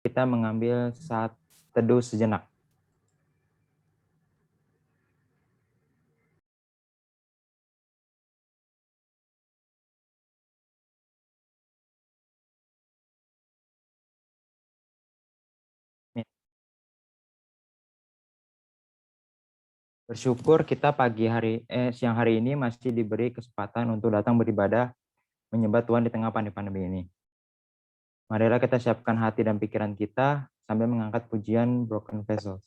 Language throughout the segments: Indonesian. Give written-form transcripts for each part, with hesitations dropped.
kita mengambil saat teduh sejenak. Bersyukur kita siang hari ini masih diberi kesempatan untuk datang beribadah menyembah Tuhan di tengah pandemi ini. Marilah kita siapkan hati dan pikiran kita sambil mengangkat pujian Broken Vessels.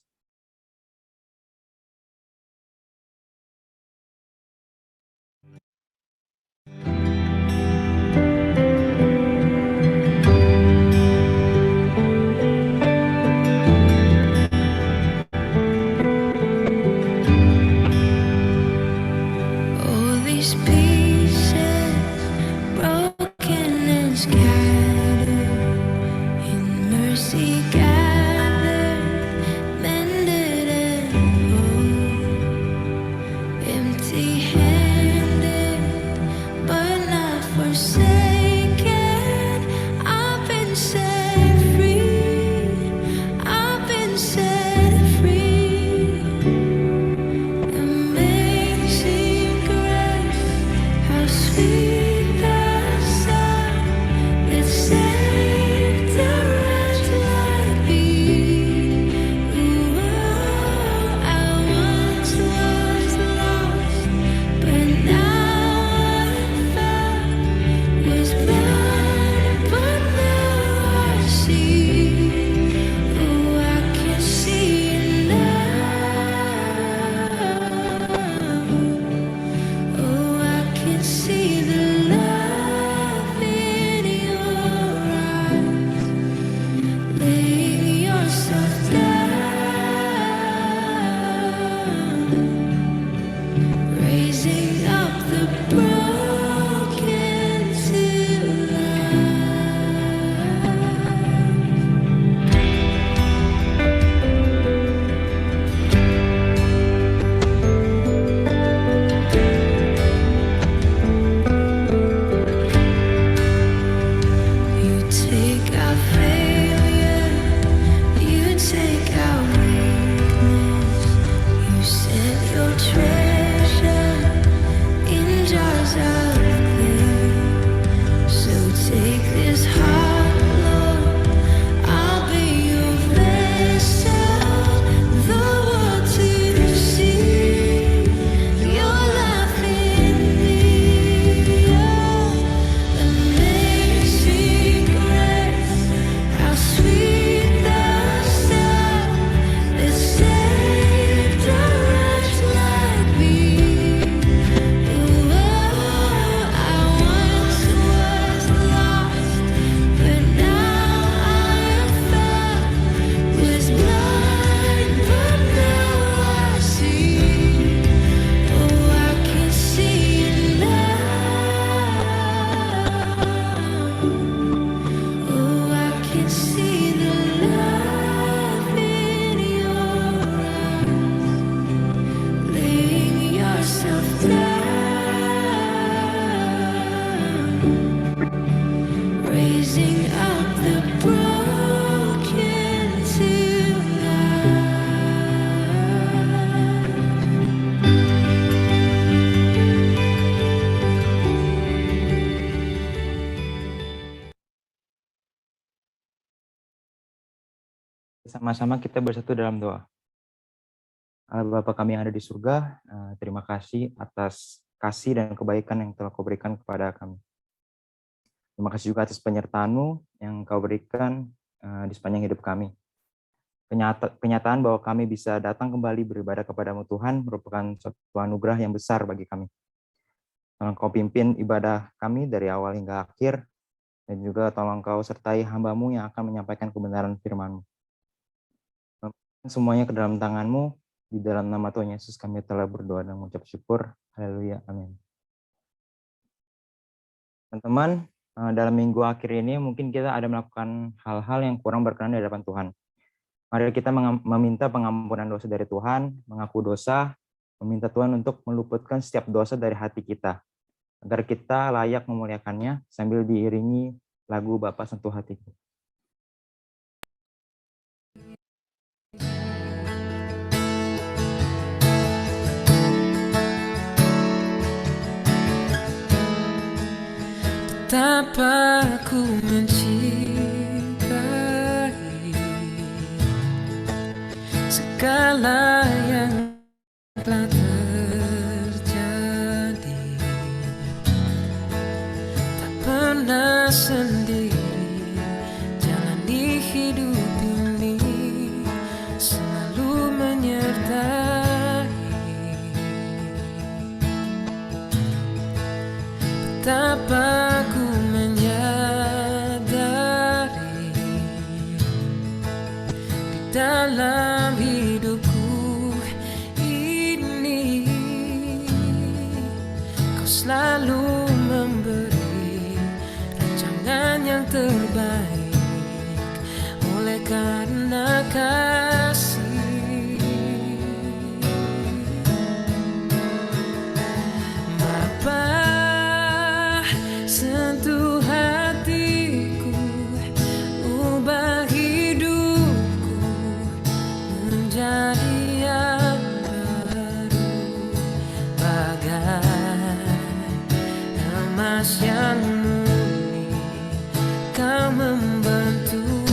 Sama-sama kita bersatu dalam doa. Allah Bapa kami yang ada di surga, terima kasih atas kasih dan kebaikan yang telah Kau berikan kepada kami. Terima kasih juga atas penyertaan-Mu yang Kau berikan di sepanjang hidup kami. Kenyataan bahwa kami bisa datang kembali beribadah kepada-Mu Tuhan merupakan suatu anugerah yang besar bagi kami. Tolong Kau pimpin ibadah kami dari awal hingga akhir, dan juga tolong Kau sertai hamba-Mu yang akan menyampaikan kebenaran firman-Mu. Semuanya ke dalam tangan-Mu, di dalam nama Tuhan Yesus kami telah berdoa dan mengucap syukur. Haleluya, amin. Teman-teman, dalam minggu akhir ini mungkin kita ada melakukan hal-hal yang kurang berkenan di hadapan Tuhan. Mari kita meminta pengampunan dosa dari Tuhan, mengaku dosa, meminta Tuhan untuk meluputkan setiap dosa dari hati kita, agar kita layak memuliakannya sambil diiringi lagu Bapa Sentuh Hatiku. Betapa ku mencintai segala yang telah terjadi. Tak pernah sendiri jalani hidup ini, selalu menyertai. Betapa ku menyadari di dalam hidupku ini Kau selalu memberi rancangan yang terbaik oleh karena kasih. Bapa, sentuh hatiku, ubah hidupku menjadi yang baru, bagai emas yang murni. Kau membentuk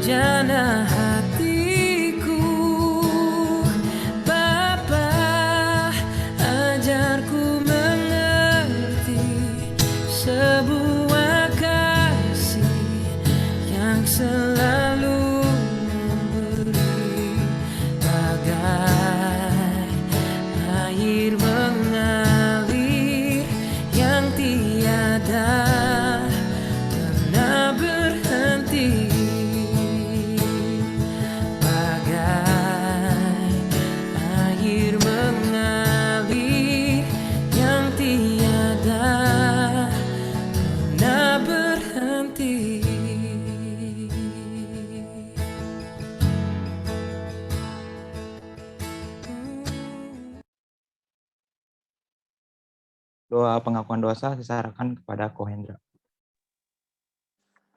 jana hatiku. Bapa, ajarku mengerti sebuah kasih yang selalu memberi, bagai air mengalir yang tiada pernah berhenti, bagai air mengalir yang tiada pernah berhenti. Doa pengakuan dosa saya serahkan kepada Kohendra.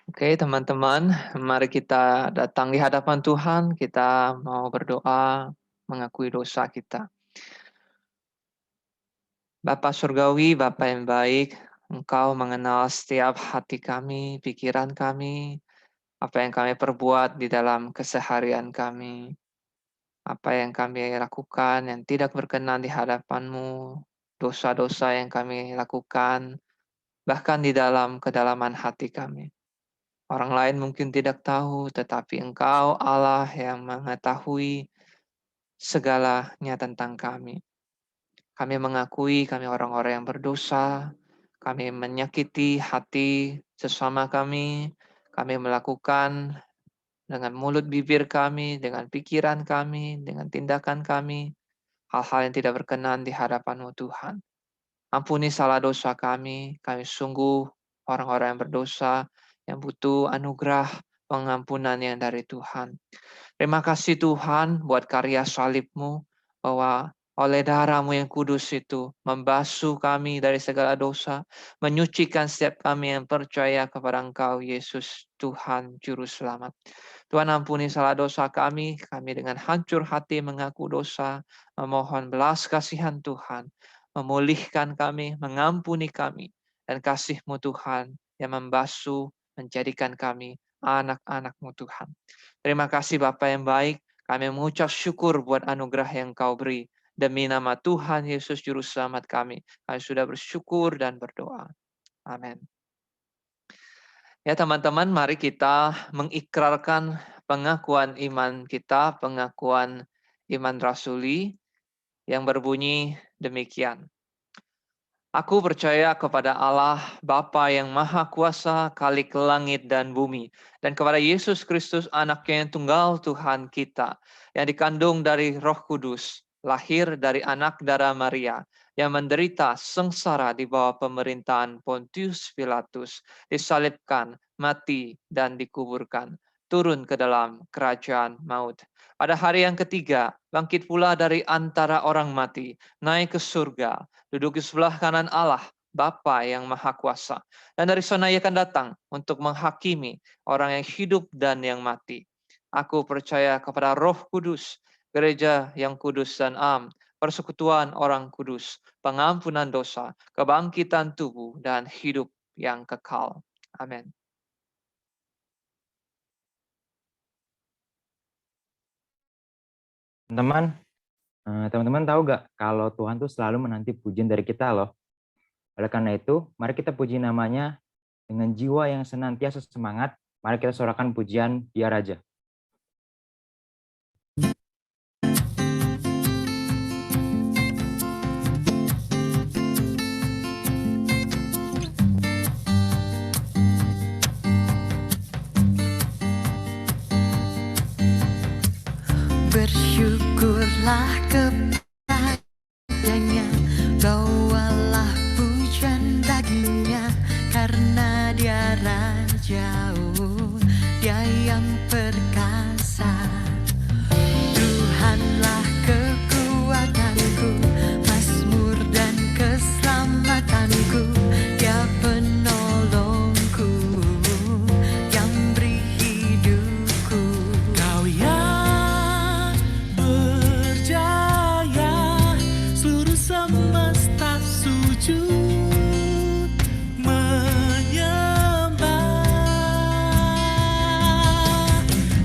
Oke, teman-teman, mari kita datang di hadapan Tuhan. Kita mau berdoa, mengakui dosa kita. Bapa Surgawi, Bapa yang baik, Engkau mengenal setiap hati kami, pikiran kami, apa yang kami perbuat di dalam keseharian kami, apa yang kami lakukan yang tidak berkenan di hadapan-Mu, dosa-dosa yang kami lakukan, bahkan di dalam kedalaman hati kami. Orang lain mungkin tidak tahu, tetapi Engkau Allah yang mengetahui segalanya tentang kami. Kami mengakui kami orang-orang yang berdosa, kami menyakiti hati sesama kami melakukan dengan mulut bibir kami, dengan pikiran kami, dengan tindakan kami, hal-hal yang tidak berkenan di hadapan-Mu Tuhan. Ampuni salah dosa kami sungguh orang-orang yang berdosa, yang butuh anugerah pengampunan yang dari Tuhan. Terima kasih Tuhan buat karya salib-Mu, bahwa oleh darah-Mu yang kudus itu membasuh kami dari segala dosa, menyucikan setiap kami yang percaya kepada Engkau, Yesus Tuhan Juru Selamat. Tuhan ampuni salah dosa kami dengan hancur hati mengaku dosa, memohon belas kasihan Tuhan, memulihkan kami, mengampuni kami, dan kasih-Mu Tuhan yang membasuh, menjadikan kami anak-anak-Mu Tuhan. Terima kasih Bapa yang baik, kami mengucap syukur buat anugerah yang Kau beri. Demi nama Tuhan Yesus Juru Selamat kami sudah bersyukur dan berdoa. Amin. Ya teman-teman, mari kita mengikrarkan pengakuan iman kita, pengakuan iman rasuli yang berbunyi demikian. Aku percaya kepada Allah, Bapa yang Maha Kuasa, Khalik langit dan bumi, dan kepada Yesus Kristus, Anaknya yang tunggal Tuhan kita, yang dikandung dari Roh Kudus, lahir dari anak darah Maria, yang menderita sengsara di bawah pemerintahan Pontius Pilatus, disalibkan, mati, dan dikuburkan, turun ke dalam kerajaan maut. Pada hari yang ketiga, bangkit pula dari antara orang mati, naik ke surga, duduk di sebelah kanan Allah, Bapa yang Maha Kuasa. Dan dari sana Ia akan datang untuk menghakimi orang yang hidup dan yang mati. Aku percaya kepada Roh Kudus, gereja yang kudus dan am, persekutuan orang kudus, pengampunan dosa, kebangkitan tubuh, dan hidup yang kekal. Amin. Teman-teman tahu gak kalau Tuhan tuh selalu menanti pujian dari kita loh. Oleh karena itu, mari kita puji namanya dengan jiwa yang senantiasa semangat. Mari kita sorakan pujian Dia Raja. Bersyukurlah kepadanya, bawalah pujian baginya, karena Dia Raja, Dia yang perkasa. Tuhanlah kekuatanku, mazmur dan keselamatanku, Dia penolongku, yang beri hidupku. Kau yang berjaya, seluruh semesta sujud menyembah.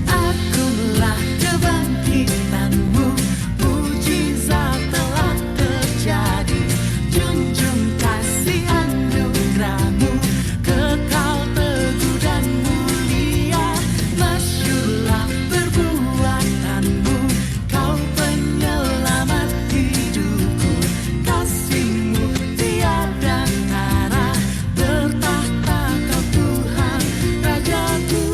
Akulah kebangkitanmu, mujizat telah terjadi. Junjung kasih anugerahmu, kekal teguh dan mulia. Masyurlah perbuatanmu, kau penyelamat hidupku. Kasihmu tiada tara, bertahta kau Tuhan Rajaku.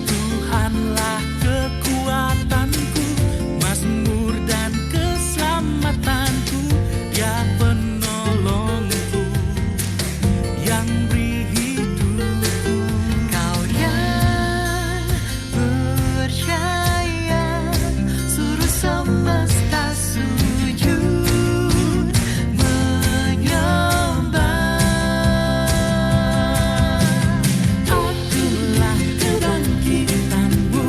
Tuhanlah kekuatanku, mazmur dan keselamatanku, Dia penolongku, yang beri hidupku. Kau yang berjaya, seluruh semesta sujud menyembah. Akulah kebangkitanmu,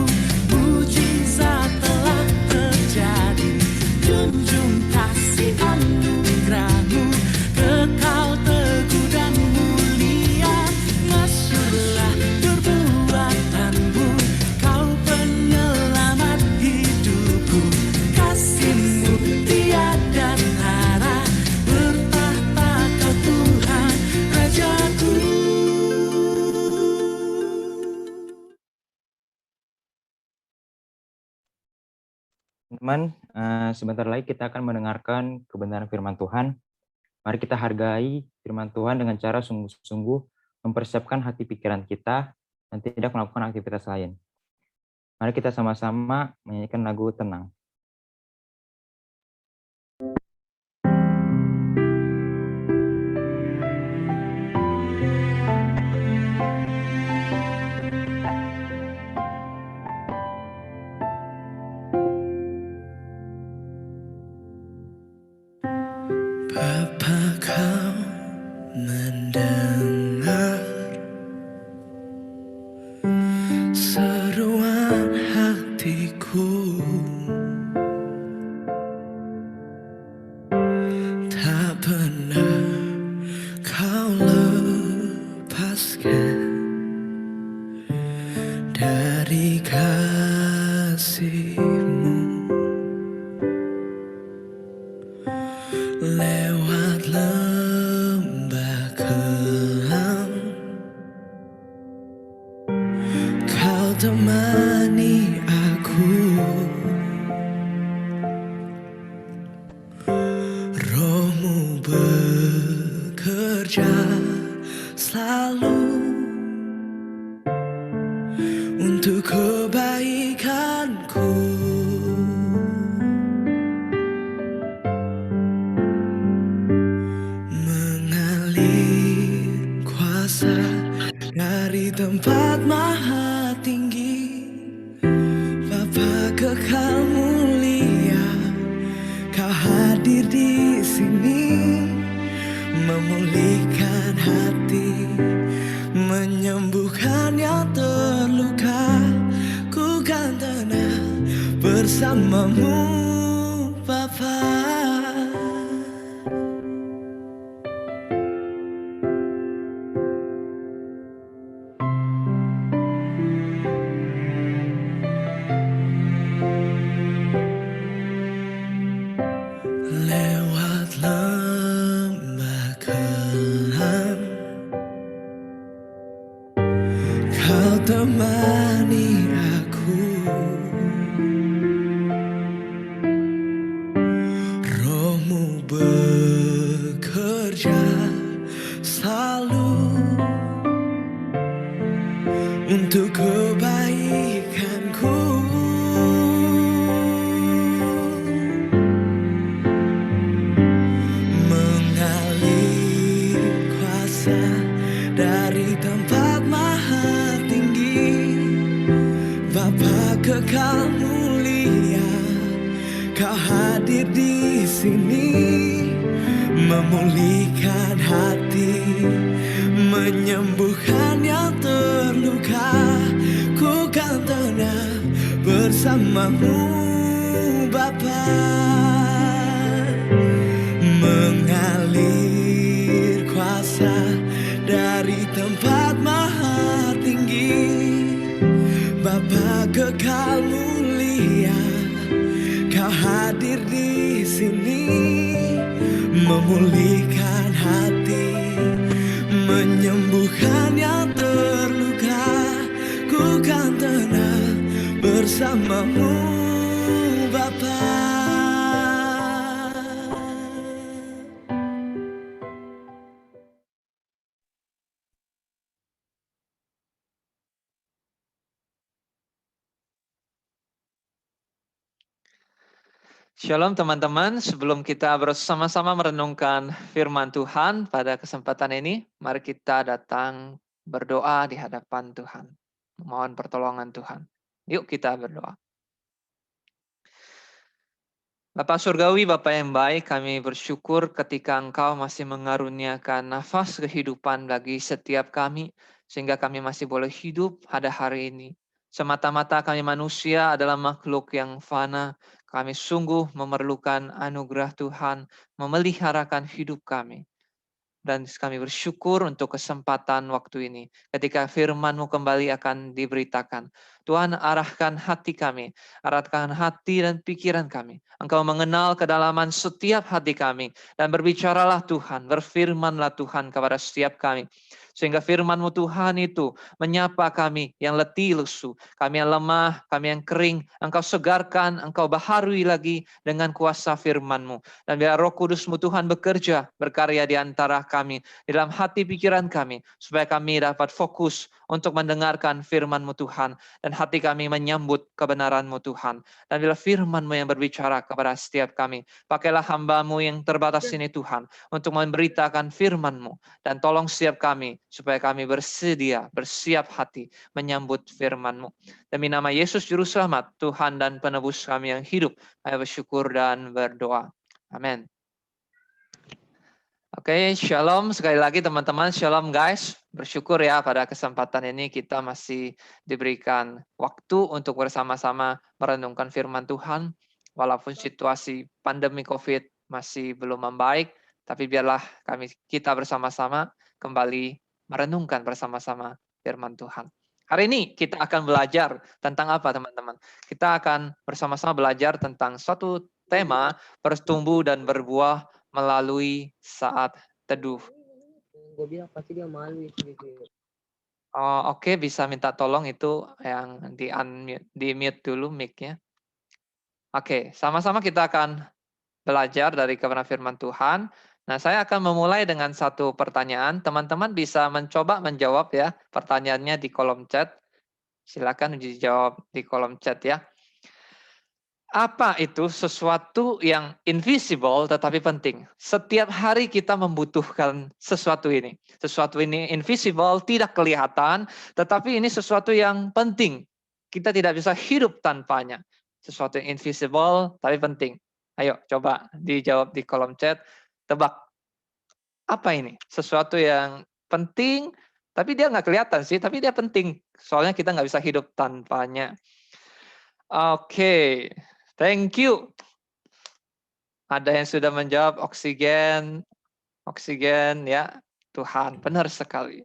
mujizat telah terjadi. Junjung kasih anugerahmu, kekal teguh dan mulia. Masyurlah perbuatanmu, kau penyelamat hidupku. Kasihmu tiada tara, bertahta kau Tuhan Rajaku. Teman, sebentar lagi kita akan mendengarkan kebenaran firman Tuhan. Mari kita hargai firman Tuhan dengan cara sungguh-sungguh mempersiapkan hati pikiran kita dan tidak melakukan aktivitas lain. Mari kita sama-sama menyanyikan lagu Tenang. Bapa, kau mendengar seruan hatiku, tak pernah kau lepaskan dari kasih-Mu. Lewat lembah kelam, kau temani aku. Roh-Mu bekerja selalu untuk kebaikanku. Mengalir kuasa dari tempat maha tinggi, Bapa kekal mulia, kau hadir di sini, memulihkan hati, menyembuhkan yang terluka. Ku kan tenang bersamamu Bapa. Lewat lembah kelam, Kau temani aku. Rohmu bekerja selalu untuk kebaikanku. Mengalir kuasa dari tempat maha tinggi, Bapa kekal mulia, Kau hadir di sini, memulihkan hati, menyembuhkan yang terluka. Ku kan tenang bersamamu Bapa. Mengalir kuasa dari tempat maha tinggi, Bapa kekal mulia, Kau hadir di sini, memulihkan hati, menyembuhkan yang terluka. Ku kan tenang bersamamu Bapa. Shalom teman-teman, sebelum kita bersama-sama merenungkan firman Tuhan pada kesempatan ini, mari kita datang berdoa di hadapan Tuhan. Mohon pertolongan Tuhan. Yuk kita berdoa. Bapa Surgawi, Bapa yang baik, kami bersyukur ketika Engkau masih mengaruniakan nafas kehidupan bagi setiap kami, sehingga kami masih boleh hidup pada hari ini. Semata-mata kami manusia adalah makhluk yang fana, kami sungguh memerlukan anugerah Tuhan, memeliharakan hidup kami. Dan kami bersyukur untuk kesempatan waktu ini. Ketika firman-Mu kembali akan diberitakan. Tuhan arahkan hati kami. Arahkan hati dan pikiran kami. Engkau mengenal kedalaman setiap hati kami. Dan berbicaralah Tuhan. Berfirmanlah Tuhan kepada setiap kami. Sehingga firman-Mu Tuhan itu menyapa kami yang letih lesu. Kami yang lemah, kami yang kering. Engkau segarkan, Engkau baharui lagi dengan kuasa firman-Mu. Dan biar Roh Kudus-Mu Tuhan bekerja, berkarya di antara kami, di dalam hati pikiran kami, supaya kami dapat fokus untuk mendengarkan firman-Mu Tuhan, dan hati kami menyambut kebenaran-Mu Tuhan. Dan bila firman-Mu yang berbicara kepada setiap kami, pakailah hamba-Mu yang terbatas ini Tuhan, untuk memberitakan firman-Mu, dan tolong setiap kami, supaya kami bersedia, bersiap hati, menyambut firman-Mu. Demi nama Yesus Juru Selamat, Tuhan dan Penebus kami yang hidup, kami bersyukur dan berdoa. Amin. Oke, shalom sekali lagi teman-teman, shalom guys. Bersyukur ya pada kesempatan ini kita masih diberikan waktu untuk bersama-sama merenungkan firman Tuhan. Walaupun situasi pandemi COVID masih belum membaik, tapi biarlah kita bersama-sama kembali merenungkan bersama-sama firman Tuhan. Hari ini kita akan belajar tentang apa teman-teman? Kita akan bersama-sama belajar tentang suatu tema bertumbuh dan berbuah melalui saat teduh. Gue bilang pasti dia malu itu. Oh, oke, bisa minta tolong itu yang di mute dulu mic-nya. Oke, sama-sama kita akan belajar dari kebenaran firman Tuhan. Nah, saya akan memulai dengan satu pertanyaan. Teman-teman bisa mencoba menjawab ya pertanyaannya di kolom chat. Silakan dijawab di kolom chat ya. Apa itu sesuatu yang invisible tetapi penting? Setiap hari kita membutuhkan sesuatu ini. Sesuatu ini invisible, tidak kelihatan, tetapi ini sesuatu yang penting. Kita tidak bisa hidup tanpanya. Sesuatu yang invisible tapi penting. Ayo coba dijawab di kolom chat. Tebak. Apa ini? Sesuatu yang penting Tapi dia nggak kelihatan sih, tapi dia penting. Soalnya kita nggak bisa hidup tanpanya. Oke, thank you. Ada yang sudah menjawab oksigen, oksigen ya. Tuhan, benar sekali.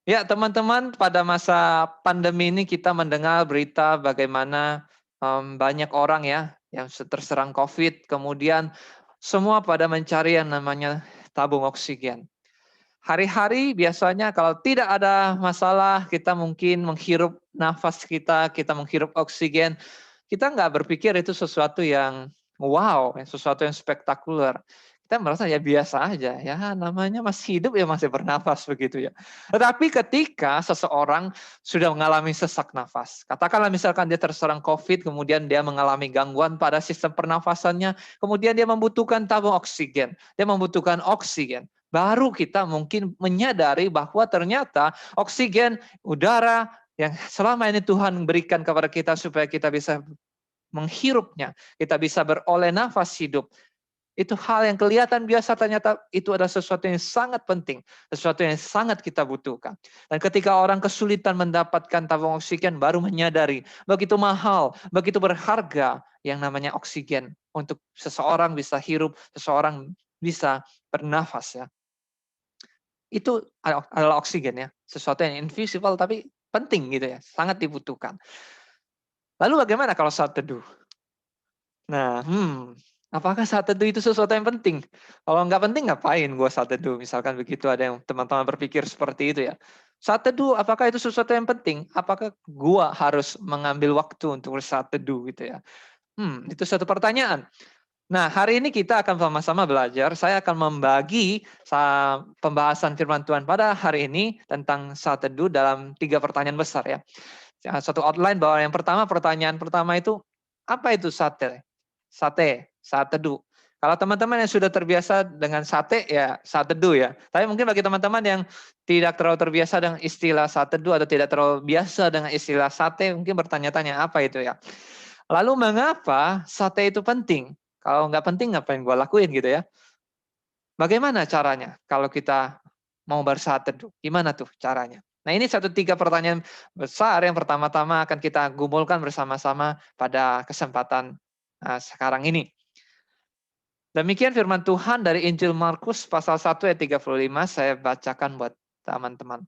Ya, teman-teman, pada masa pandemi ini kita mendengar berita bagaimana banyak orang ya yang terserang COVID, kemudian semua pada mencari yang namanya tabung oksigen. Hari-hari biasanya kalau tidak ada masalah, kita mungkin menghirup nafas kita menghirup oksigen, kita nggak berpikir itu sesuatu yang wow, sesuatu yang spektakuler. Kita merasa ya biasa aja, ya namanya masih hidup ya masih bernafas begitu ya. Tetapi ketika seseorang sudah mengalami sesak nafas, katakanlah misalkan dia terserang COVID, kemudian dia mengalami gangguan pada sistem pernafasannya, kemudian dia membutuhkan tabung oksigen, dia membutuhkan oksigen. Baru kita mungkin menyadari bahwa ternyata oksigen, udara yang selama ini Tuhan berikan kepada kita supaya kita bisa menghirupnya, kita bisa beroleh nafas hidup. Itu hal yang kelihatan biasa, ternyata itu adalah sesuatu yang sangat penting, sesuatu yang sangat kita butuhkan. Dan ketika orang kesulitan mendapatkan tabung oksigen, baru menyadari begitu mahal, begitu berharga yang namanya oksigen untuk seseorang bisa hirup, seseorang bisa bernafas ya. Itu adalah oksigen ya, sesuatu yang invisible tapi penting gitu ya, sangat dibutuhkan. Lalu bagaimana kalau saat teduh? Nah, apakah saat teduh itu sesuatu yang penting? Kalau nggak penting ngapain gua saat teduh? Misalkan begitu ada yang teman-teman berpikir seperti itu ya. Saat teduh, apakah itu sesuatu yang penting? Apakah gua harus mengambil waktu untuk saat teduh gitu ya? Itu satu pertanyaan. Nah, hari ini kita akan sama-sama belajar. Saya akan membagi pembahasan firman Tuhan pada hari ini tentang saat teduh dalam 3 pertanyaan besar ya. Satu outline bahwa yang pertama, pertanyaan pertama itu, apa itu sate? Sate, saat teduh. Kalau teman-teman yang sudah terbiasa dengan sate, ya saat teduh ya. Tapi mungkin bagi teman-teman yang tidak terlalu terbiasa dengan istilah saat teduh atau tidak terlalu biasa dengan istilah sate, mungkin bertanya-tanya apa itu ya. Lalu mengapa sate itu penting? Kalau nggak penting ngapain gue lakuin gitu ya. Bagaimana caranya kalau kita mau bersaat teduh? Gimana tuh caranya? Nah ini 3 pertanyaan besar yang pertama-tama akan kita gumulkan bersama-sama pada kesempatan sekarang ini. Demikian firman Tuhan dari Injil Markus pasal 1 ayat 35, saya bacakan buat teman-teman.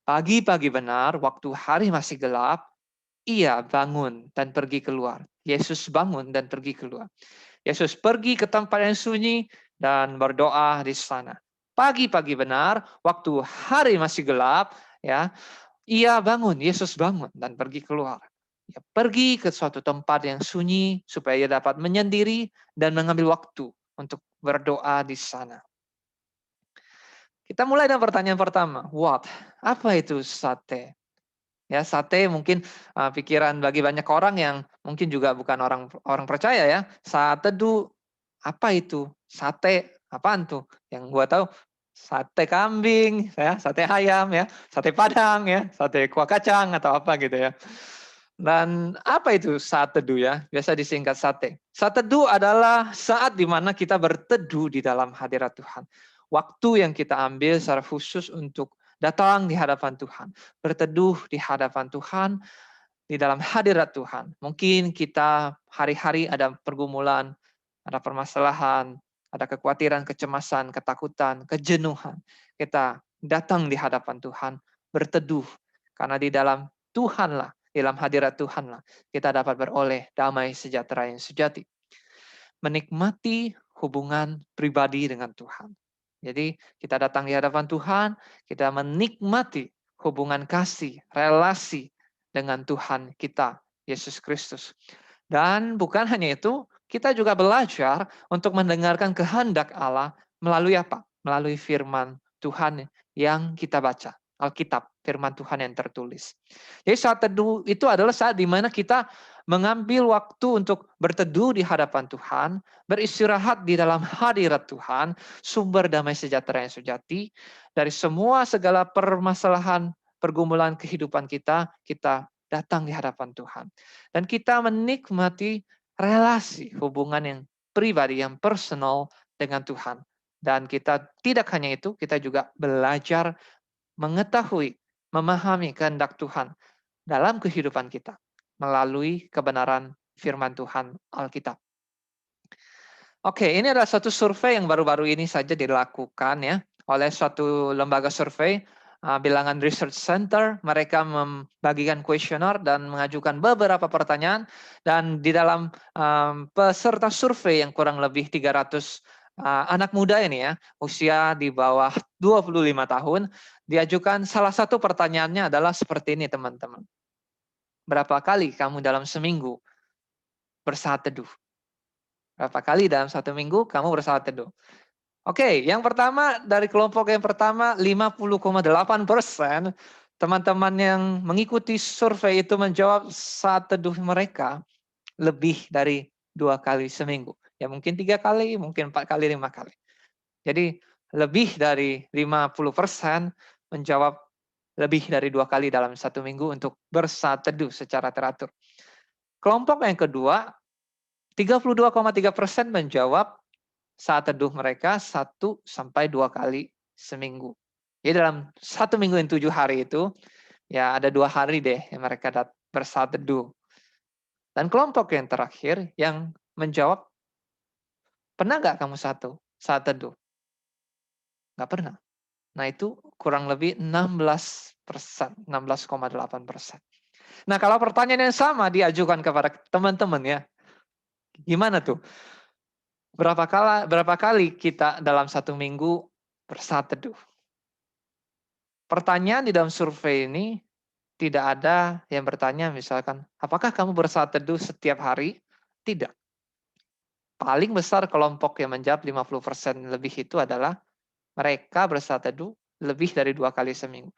Pagi-pagi benar, waktu hari masih gelap, ia bangun dan pergi keluar. Yesus bangun dan pergi keluar. Yesus pergi ke tempat yang sunyi dan berdoa di sana. Pagi-pagi benar, waktu hari masih gelap, ya, ia bangun, Yesus bangun dan pergi keluar. Ia pergi ke suatu tempat yang sunyi supaya ia dapat menyendiri dan mengambil waktu untuk berdoa di sana. Kita mulai dengan pertanyaan pertama. What? Apa itu sate? Ya, sate mungkin pikiran bagi banyak orang yang mungkin juga bukan orang percaya ya. Saat teduh, apa itu? Sate, apaan tuh? Yang gua tahu sate kambing, ya, sate ayam ya, sate padang ya, sate kuah kacang atau apa gitu ya. Dan apa itu saat teduh ya? Biasa disingkat sate. Saat teduh adalah saat di mana kita berteduh di dalam hadirat Tuhan. Waktu yang kita ambil secara khusus untuk datang di hadapan Tuhan, berteduh di hadapan Tuhan, di dalam hadirat Tuhan. Mungkin kita hari-hari ada pergumulan, ada permasalahan, ada kekhawatiran, kecemasan, ketakutan, kejenuhan. Kita datang di hadapan Tuhan, berteduh. Karena di dalam Tuhanlah, di dalam hadirat Tuhanlah, kita dapat beroleh damai sejahtera yang sejati. Menikmati hubungan pribadi dengan Tuhan. Jadi kita datang di hadapan Tuhan, kita menikmati hubungan kasih, relasi dengan Tuhan kita, Yesus Kristus. Dan bukan hanya itu, kita juga belajar untuk mendengarkan kehendak Allah melalui apa? Melalui firman Tuhan yang kita baca. Alkitab, firman Tuhan yang tertulis. Jadi saat teduh itu adalah saat di mana kita mengambil waktu untuk berteduh di hadapan Tuhan, beristirahat di dalam hadirat Tuhan, sumber damai sejahtera yang sejati, dari semua segala permasalahan, pergumulan kehidupan kita datang di hadapan Tuhan. Dan kita menikmati relasi, hubungan yang pribadi, yang personal dengan Tuhan. Dan kita tidak hanya itu, kita juga belajar mengetahui, memahami kehendak Tuhan dalam kehidupan kita melalui kebenaran firman Tuhan Alkitab. Oke, ini adalah satu survei yang baru-baru ini saja dilakukan ya oleh suatu lembaga survei, Bilangan Research Center. Mereka membagikan kuesioner dan mengajukan beberapa pertanyaan, dan di dalam peserta survei yang kurang lebih 300 anak muda ini ya, usia di bawah 25 tahun, diajukan salah satu pertanyaannya adalah seperti ini teman-teman. Berapa kali kamu dalam seminggu bersaat teduh? Berapa kali dalam satu minggu kamu bersaat teduh? Oke, yang pertama dari kelompok yang pertama 50,8% teman-teman yang mengikuti survei itu menjawab saat teduh mereka lebih dari 2 kali seminggu. Ya mungkin 3 kali, mungkin 4 kali, 5 kali. Jadi lebih dari 50% menjawab lebih dari 2 kali dalam satu minggu untuk bersaat teduh secara teratur. Kelompok yang kedua 32,3% menjawab saat teduh mereka 1 sampai 2 kali seminggu. Jadi dalam satu minggu yang 7 hari itu, ya ada 2 hari deh yang mereka bersaat teduh. Dan kelompok yang terakhir yang menjawab, pernah nggak kamu saat teduh? Nggak pernah. Nah itu kurang lebih 16%, 16,8%. Nah kalau pertanyaan yang sama diajukan kepada teman-teman ya, gimana tuh? Berapa kali kita dalam satu minggu bersaat teduh? Pertanyaan di dalam survei ini tidak ada yang bertanya misalkan, apakah kamu bersaat teduh setiap hari? Tidak. Paling besar kelompok yang menjawab 50% lebih itu adalah mereka bersaat teduh lebih dari 2 kali seminggu.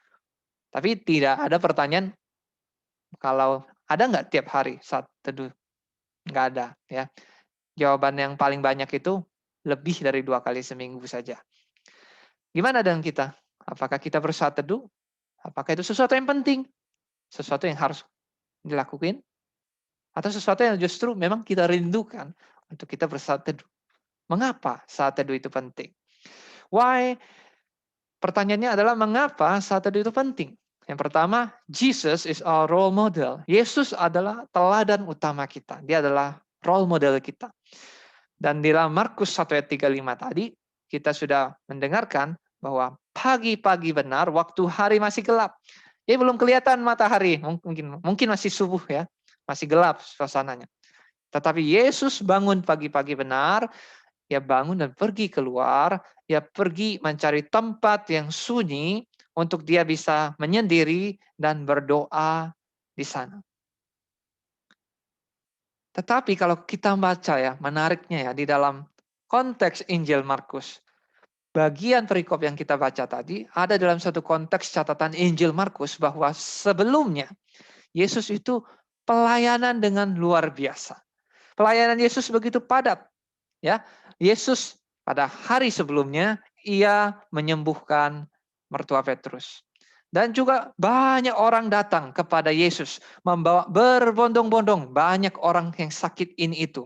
Tapi tidak ada pertanyaan kalau ada nggak tiap hari saat teduh? Nggak ada ya. Jawaban yang paling banyak itu lebih dari 2 kali seminggu saja. Gimana dengan kita? Apakah kita bersaat teduh? Apakah itu sesuatu yang penting? Sesuatu yang harus dilakukan? Atau sesuatu yang justru memang kita rindukan untuk kita bersaat teduh? Mengapa saat teduh itu penting? Why? Pertanyaannya adalah mengapa saat teduh itu penting? Yang pertama, Jesus is our role model. Yesus adalah teladan utama kita. Dia adalah role model kita. Dan di dalam Markus 1 ayat 35 tadi, kita sudah mendengarkan bahwa pagi-pagi benar, waktu hari masih gelap. Ya belum kelihatan matahari, mungkin masih subuh ya, masih gelap suasananya. Tetapi Yesus bangun pagi-pagi benar, ya bangun dan pergi keluar, ya pergi mencari tempat yang sunyi untuk dia bisa menyendiri dan berdoa di sana. Tetapi kalau kita baca ya, menariknya ya di dalam konteks Injil Markus, bagian perikop yang kita baca tadi ada dalam satu konteks catatan Injil Markus bahwa sebelumnya Yesus itu pelayanan dengan luar biasa. Pelayanan Yesus begitu padat. Ya, Yesus pada hari sebelumnya ia menyembuhkan mertua Petrus. Dan juga banyak orang datang kepada Yesus membawa berbondong-bondong banyak orang yang sakit ini itu.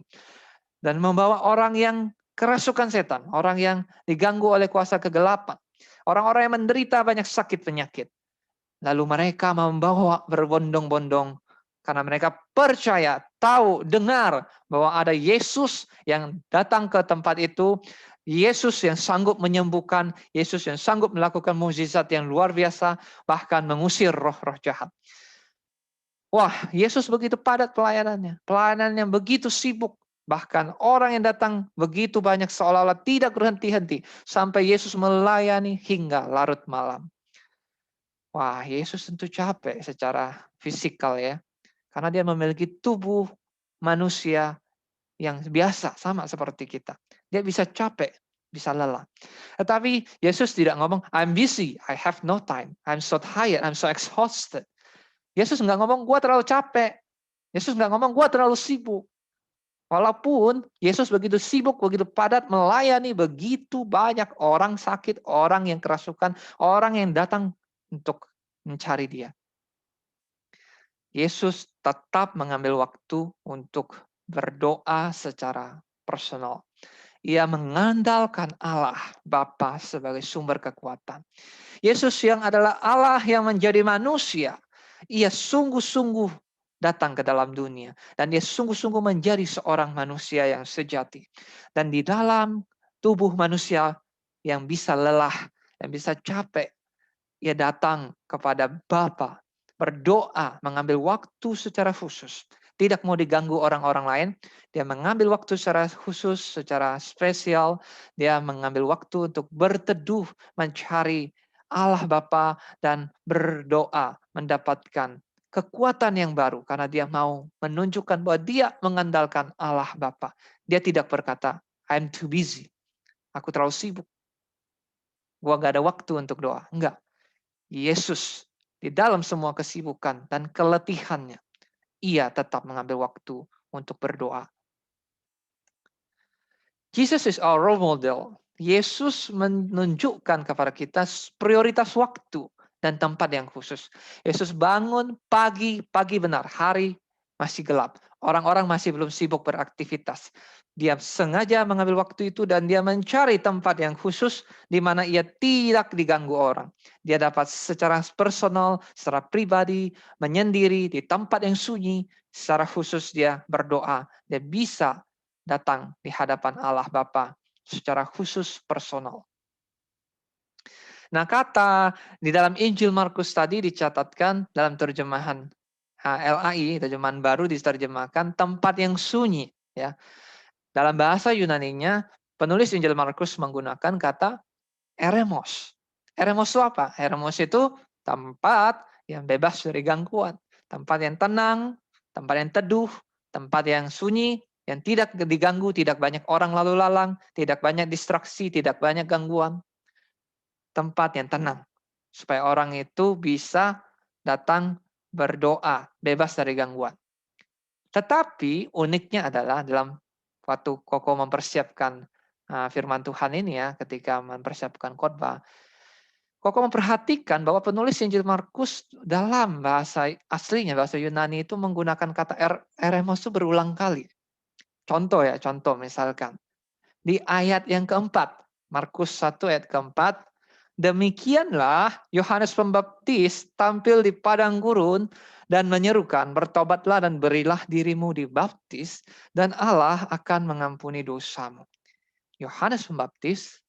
Dan membawa orang yang kerasukan setan, orang yang diganggu oleh kuasa kegelapan, orang-orang yang menderita banyak sakit penyakit. Lalu mereka membawa berbondong-bondong karena mereka percaya, tahu, dengar bahwa ada Yesus yang datang ke tempat itu, Yesus yang sanggup menyembuhkan, Yesus yang sanggup melakukan mukjizat yang luar biasa, bahkan mengusir roh-roh jahat. Wah, Yesus begitu padat pelayanannya, pelayanan yang begitu sibuk. Bahkan orang yang datang begitu banyak seolah-olah tidak berhenti-henti sampai Yesus melayani hingga larut malam. Wah, Yesus tentu capek secara fisikal ya. Karena dia memiliki tubuh manusia yang biasa, sama seperti kita. Dia bisa capek, bisa lelah. Tetapi Yesus tidak ngomong, I'm busy, I have no time, I'm so tired, I'm so exhausted. Yesus nggak ngomong, gue terlalu capek. Yesus nggak ngomong, gue terlalu sibuk. Walaupun Yesus begitu sibuk, begitu padat melayani begitu banyak orang sakit, orang yang kerasukan, orang yang datang untuk mencari dia. Yesus tetap mengambil waktu untuk berdoa secara personal. Ia mengandalkan Allah Bapa sebagai sumber kekuatan. Yesus yang adalah Allah yang menjadi manusia, ia sungguh-sungguh datang ke dalam dunia. Dan dia sungguh-sungguh menjadi seorang manusia yang sejati. Dan di dalam tubuh manusia yang bisa lelah, yang bisa capek, ia datang kepada Bapa, berdoa, mengambil waktu secara khusus. Tidak mau diganggu orang-orang lain, dia mengambil waktu secara khusus, secara spesial. Dia mengambil waktu untuk berteduh, mencari Allah Bapa dan berdoa, mendapatkan kekuatan yang baru karena dia mau menunjukkan bahwa dia mengandalkan Allah Bapa. Dia tidak berkata, I'm too busy. Aku terlalu sibuk. Gua gak ada waktu untuk doa. Enggak. Yesus di dalam semua kesibukan dan keletihannya, ia tetap mengambil waktu untuk berdoa. Jesus is our role model. Yesus menunjukkan kepada kita prioritas waktu dan tempat yang khusus. Yesus bangun pagi benar, hari masih gelap. Orang-orang masih belum sibuk beraktivitas. Dia sengaja mengambil waktu itu dan dia mencari tempat yang khusus di mana ia tidak diganggu orang. Dia dapat secara personal, secara pribadi, menyendiri di tempat yang sunyi. Secara khusus dia berdoa. Dia bisa datang di hadapan Allah Bapa secara khusus personal. Nah, kata di dalam Injil Markus tadi dicatatkan dalam terjemahan LAI, terjemahan baru diterjemahkan tempat yang sunyi. Ya. Dalam bahasa Yunaninya, penulis Injil Markus menggunakan kata eremos. Eremos itu apa? Eremos itu tempat yang bebas dari gangguan. Tempat yang tenang, tempat yang teduh, tempat yang sunyi, yang tidak diganggu, tidak banyak orang lalu lalang, tidak banyak distraksi, tidak banyak gangguan. Tempat yang tenang. Supaya orang itu bisa datang berdoa, bebas dari gangguan. Tetapi uniknya adalah dalam waktu Koko mempersiapkan firman Tuhan ini ya, ketika mempersiapkan khotbah, Koko memperhatikan bahwa penulis Injil Markus dalam bahasa aslinya, bahasa Yunani itu menggunakan kata eremos itu berulang kali. Contoh misalkan. Di ayat yang keempat, Markus 1 ayat keempat, demikianlah Yohanes Pembaptis tampil di padang gurun dan menyerukan, bertobatlah dan berilah dirimu dibaptis, dan Allah akan mengampuni dosamu. Yohanes Pembaptis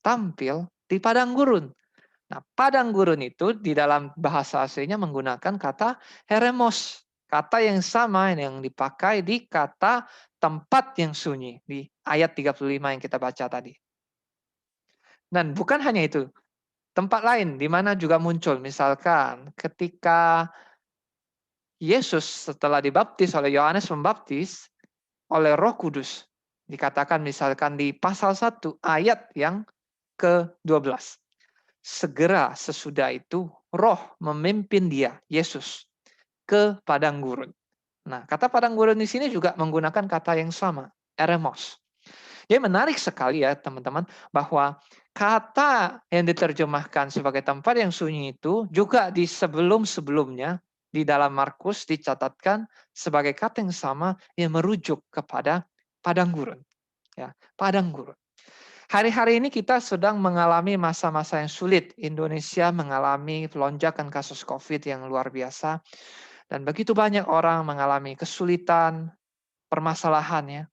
tampil di padang gurun. Nah, padang gurun itu di dalam bahasa aslinya menggunakan kata heremos. Kata yang sama yang dipakai di kata tempat yang sunyi di ayat 35 yang kita baca tadi. Dan bukan hanya itu. Tempat lain di mana juga muncul, misalkan ketika Yesus setelah dibaptis oleh Yohanes Pembaptis oleh Roh Kudus, dikatakan misalkan di pasal 1 ayat yang ke-12. Segera sesudah itu Roh memimpin dia, Yesus, ke padang gurun. Nah, kata padang gurun di sini juga menggunakan kata yang sama, eremos. Jadi menarik sekali ya teman-teman, bahwa kata yang diterjemahkan sebagai tempat yang sunyi itu juga di sebelum-sebelumnya di dalam Markus dicatatkan sebagai kata yang sama yang merujuk kepada padang gurun. Ya, padang gurun. Hari-hari ini kita sedang mengalami masa-masa yang sulit. Indonesia mengalami lonjakan kasus COVID yang luar biasa. Dan begitu banyak orang mengalami kesulitan, permasalahan ya.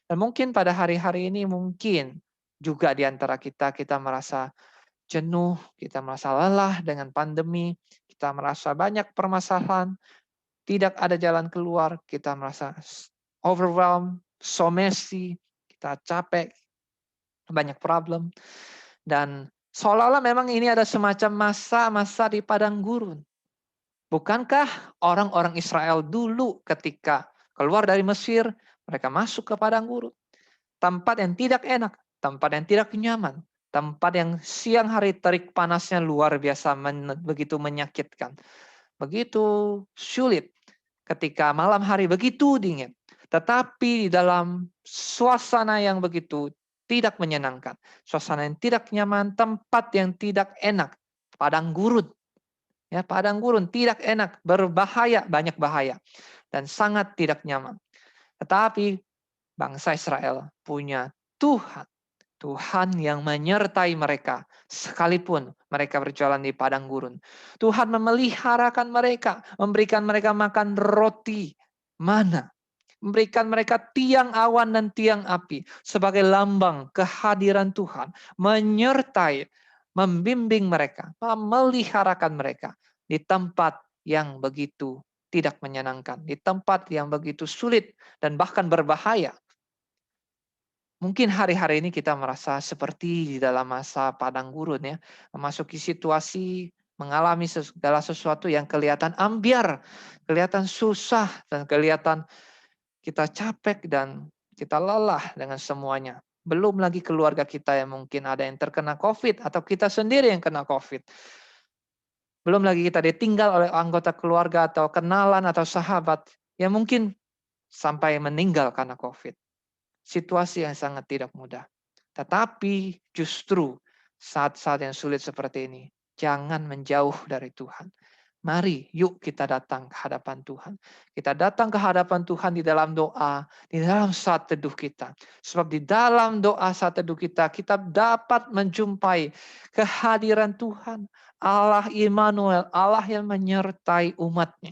Dan mungkin pada hari-hari ini mungkin juga di antara kita merasa jenuh, kita merasa lelah dengan pandemi, kita merasa banyak permasalahan, tidak ada jalan keluar, kita merasa overwhelmed, so messy, kita capek, banyak problem. Dan seolah-olah memang ini ada semacam masa-masa di padang gurun. Bukankah orang-orang Israel dulu ketika keluar dari Mesir, mereka masuk ke padang gurun? Tempat yang tidak enak, tempat yang tidak nyaman, tempat yang siang hari terik panasnya luar biasa, begitu menyakitkan. Begitu sulit ketika malam hari begitu dingin. Tetapi di dalam suasana yang begitu tidak menyenangkan, suasana yang tidak nyaman, tempat yang tidak enak, padang gurun. Ya, padang gurun tidak enak, berbahaya, banyak bahaya, dan sangat tidak nyaman. Tetapi bangsa Israel punya Tuhan Tuhan yang menyertai mereka sekalipun mereka berjalan di padang gurun. Tuhan memeliharakan mereka, memberikan mereka makan roti mana, memberikan mereka tiang awan dan tiang api sebagai lambang kehadiran Tuhan, menyertai, membimbing mereka, memeliharakan mereka di tempat yang begitu tidak menyenangkan, di tempat yang begitu sulit dan bahkan berbahaya. Mungkin hari-hari ini kita merasa seperti di dalam masa padang gurun ya, memasuki situasi, mengalami segala sesuatu yang kelihatan ambiar, kelihatan susah, dan kelihatan kita capek dan kita lelah dengan semuanya. Belum lagi keluarga kita yang mungkin ada yang terkena COVID atau kita sendiri yang kena COVID. Belum lagi kita ditinggal oleh anggota keluarga atau kenalan atau sahabat yang mungkin sampai meninggal karena COVID. Situasi yang sangat tidak mudah. Tetapi justru saat-saat yang sulit seperti ini, jangan menjauh dari Tuhan. Mari, yuk kita datang ke hadapan Tuhan. Kita datang ke hadapan Tuhan di dalam doa, di dalam saat teduh kita. Sebab di dalam doa saat teduh kita, kita dapat menjumpai kehadiran Tuhan. Allah Immanuel, Allah yang menyertai umatnya.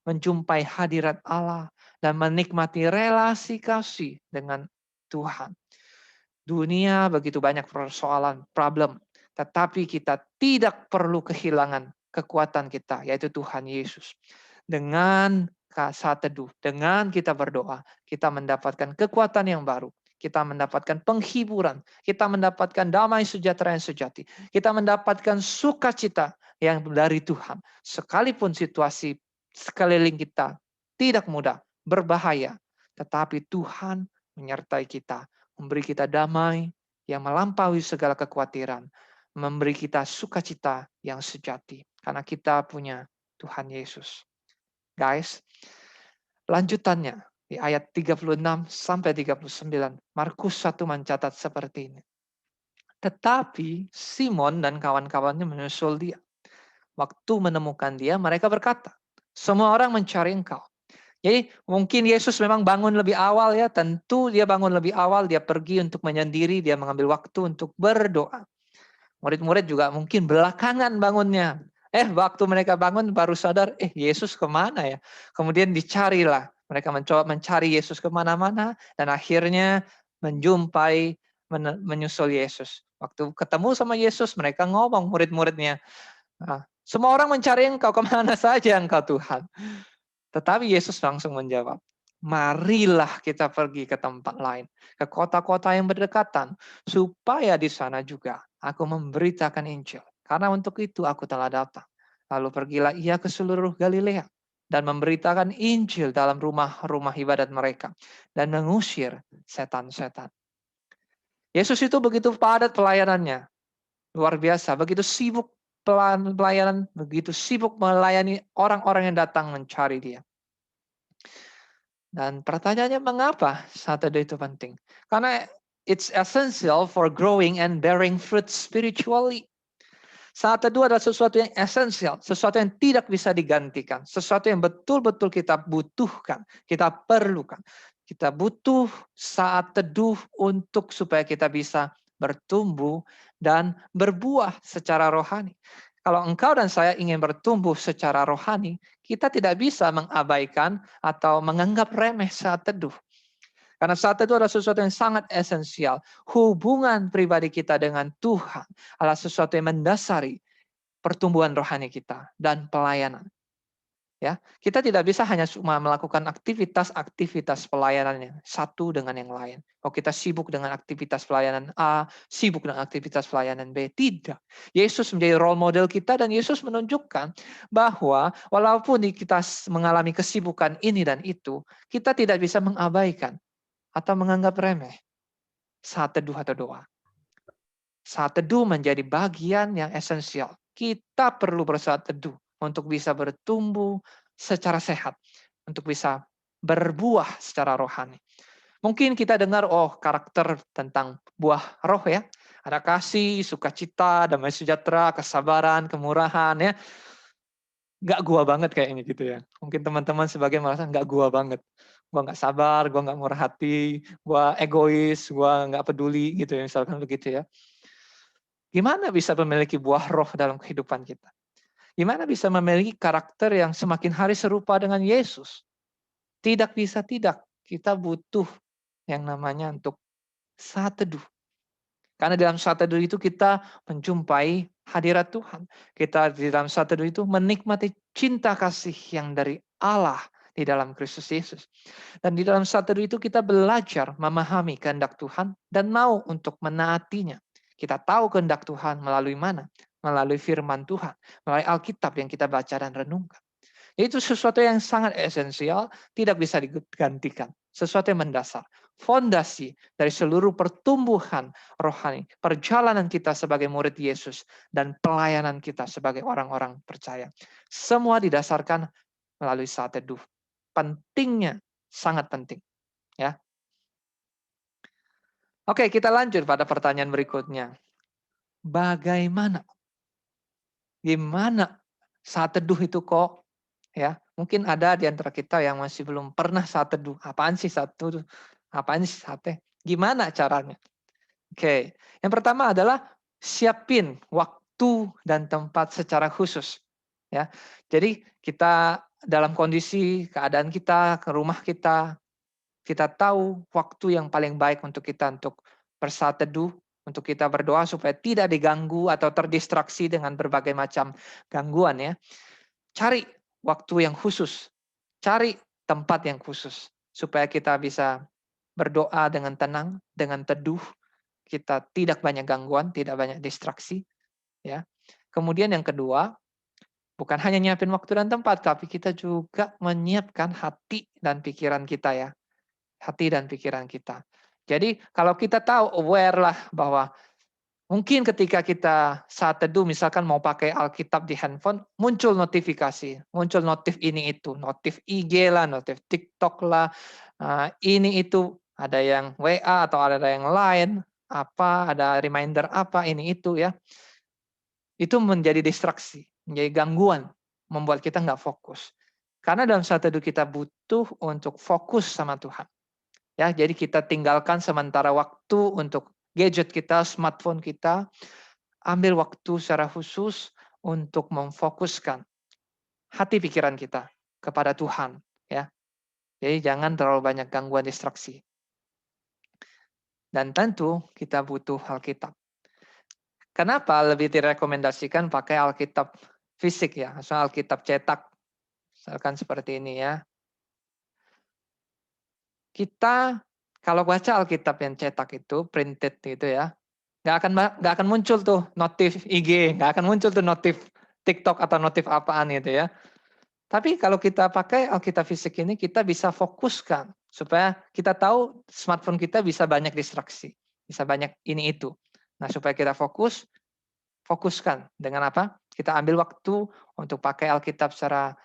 Menjumpai hadirat Allah dan menikmati relasi kasih dengan Tuhan. Dunia begitu banyak persoalan, problem, tetapi kita tidak perlu kehilangan kekuatan kita, yaitu Tuhan Yesus. Dengan saat teduh, dengan kita berdoa, kita mendapatkan kekuatan yang baru. Kita mendapatkan penghiburan, kita mendapatkan damai sejahtera yang sejati, kita mendapatkan sukacita yang dari Tuhan. Sekalipun situasi sekeliling kita tidak mudah, berbahaya, tetapi Tuhan menyertai kita, memberi kita damai yang melampaui segala kekhawatiran, memberi kita sukacita yang sejati, karena kita punya Tuhan Yesus. Guys, lanjutannya di ayat 36 sampai 39, Markus 1 mencatat seperti ini. Tetapi Simon dan kawan-kawannya menyusul dia. Waktu menemukan dia, mereka berkata, semua orang mencari engkau. Jadi mungkin Yesus memang bangun lebih awal ya. Tentu dia bangun lebih awal. Dia pergi untuk menyendiri. Dia mengambil waktu untuk berdoa. Murid-murid juga mungkin belakangan bangunnya. Waktu mereka bangun baru sadar, Yesus kemana ya? Kemudian dicarilah. Mereka mencoba mencari Yesus kemana-mana. Dan akhirnya menjumpai, menyusul Yesus. Waktu ketemu sama Yesus, mereka ngomong murid-muridnya. Semua orang mencari engkau, kemana saja engkau Tuhan? Tetapi Yesus langsung menjawab, marilah kita pergi ke tempat lain, ke kota-kota yang berdekatan, supaya di sana juga aku memberitakan Injil. Karena untuk itu aku telah datang. Lalu pergilah ia ke seluruh Galilea dan memberitakan Injil dalam rumah-rumah ibadat mereka dan mengusir setan-setan. Yesus itu begitu padat pelayanannya, luar biasa, begitu sibuk pelayanan, begitu sibuk melayani orang-orang yang datang mencari dia. Dan pertanyaannya, mengapa saat teduh itu penting? Karena it's essential for growing and bearing fruit spiritually. Saat teduh adalah sesuatu yang esensial, sesuatu yang tidak bisa digantikan, sesuatu yang betul-betul kita butuhkan, kita perlukan. Kita butuh saat teduh untuk supaya kita bisa bertumbuh dan berbuah secara rohani. Kalau engkau dan saya ingin bertumbuh secara rohani, kita tidak bisa mengabaikan atau menganggap remeh saat teduh. Karena saat teduh adalah sesuatu yang sangat esensial. Hubungan pribadi kita dengan Tuhan adalah sesuatu yang mendasari pertumbuhan rohani kita dan pelayanan. Ya, kita tidak bisa hanya cuma melakukan aktivitas pelayanannya satu dengan yang lain. Kalau kita sibuk dengan aktivitas pelayanan A, sibuk dengan aktivitas pelayanan B, tidak. Yesus menjadi role model kita dan Yesus menunjukkan bahwa walaupun kita mengalami kesibukan ini dan itu, kita tidak bisa mengabaikan atau menganggap remeh saat teduh atau doa. Saat teduh menjadi bagian yang esensial. Kita perlu bersaat teduh untuk bisa bertumbuh secara sehat, untuk bisa berbuah secara rohani. Mungkin kita dengar, karakter tentang buah roh ya. Ada kasih, sukacita, damai sejahtera, kesabaran, kemurahan ya. Nggak gua banget kayaknya gitu ya. Mungkin teman-teman sebagian merasa nggak gua banget. Gue nggak sabar, gue nggak murah hati, gue egois, gue nggak peduli gitu ya, misalkan begitu ya. Gimana bisa memiliki buah roh dalam kehidupan kita? Gimana bisa memiliki karakter yang semakin hari serupa dengan Yesus? Tidak bisa tidak. Kita butuh yang namanya untuk saat teduh. Karena dalam saat teduh itu kita menjumpai hadirat Tuhan. Kita di dalam saat teduh itu menikmati cinta kasih yang dari Allah di dalam Kristus Yesus. Dan di dalam saat teduh itu kita belajar memahami kehendak Tuhan dan mau untuk menaatinya. Kita tahu kehendak Tuhan melalui mana? Melalui firman Tuhan, melalui Alkitab yang kita baca dan renungkan. Itu sesuatu yang sangat esensial, tidak bisa digantikan. Sesuatu yang mendasar. Fondasi dari seluruh pertumbuhan rohani, perjalanan kita sebagai murid Yesus, dan pelayanan kita sebagai orang-orang percaya. Semua didasarkan melalui saat teduh. Pentingnya, sangat penting. Ya. Oke, kita lanjut pada pertanyaan berikutnya. Bagaimana? Gimana saat teduh itu kok? Ya, mungkin ada di antara kita yang masih belum pernah saat teduh. Apaan sih saat teduh? Apaan sih saatnya? Gimana caranya? Oke, yang pertama adalah siapin waktu dan tempat secara khusus. Ya, jadi kita dalam kondisi keadaan kita, ke rumah kita tahu waktu yang paling baik untuk kita untuk bersaat teduh, untuk kita berdoa supaya tidak diganggu atau terdistraksi dengan berbagai macam gangguan ya. Cari waktu yang khusus, cari tempat yang khusus supaya kita bisa berdoa dengan tenang, dengan teduh, kita tidak banyak gangguan, tidak banyak distraksi, ya. Kemudian yang kedua, bukan hanya nyiapin waktu dan tempat, tapi kita juga menyiapkan hati dan pikiran kita ya. Hati dan pikiran kita. Jadi kalau kita tahu aware lah bahwa mungkin ketika kita saat teduh misalkan mau pakai Alkitab di handphone, muncul notifikasi, muncul notif ini itu, notif IG lah, notif TikTok lah, ini itu, ada yang WA atau ada yang lain, ada reminder apa, ini itu ya. Itu menjadi distraksi, menjadi gangguan, membuat kita nggak fokus. Karena dalam saat teduh kita butuh untuk fokus sama Tuhan. Ya, jadi kita tinggalkan sementara waktu untuk gadget kita, smartphone kita, ambil waktu secara khusus untuk memfokuskan hati pikiran kita kepada Tuhan, ya. Jadi jangan terlalu banyak gangguan distraksi. Dan tentu kita butuh Alkitab. Kenapa lebih direkomendasikan pakai Alkitab fisik ya, soal Alkitab cetak, misalkan seperti ini ya. Kita kalau baca Alkitab yang cetak itu, printed gitu ya, nggak akan muncul tuh notif IG, nggak akan muncul tuh notif TikTok atau notif apaan gitu ya. Tapi kalau kita pakai Alkitab fisik ini, kita bisa fokuskan supaya kita tahu smartphone kita bisa banyak distraksi, bisa banyak ini itu. Nah supaya kita fokuskan dengan apa? Kita ambil waktu untuk pakai Alkitab secara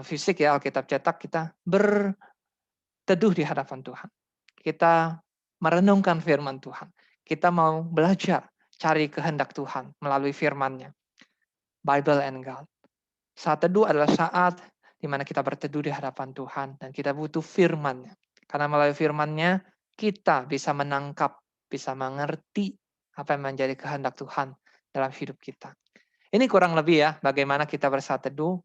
fisik ya, Alkitab cetak, kita berteduh di hadapan Tuhan. Kita merenungkan firman Tuhan. Kita mau belajar cari kehendak Tuhan melalui firman-Nya. Bible and God. Saat teduh adalah saat di mana kita berteduh di hadapan Tuhan dan kita butuh firman-Nya. Karena melalui firman-Nya kita bisa menangkap, bisa mengerti apa yang menjadi kehendak Tuhan dalam hidup kita. Ini kurang lebih ya bagaimana kita bersaat teduh.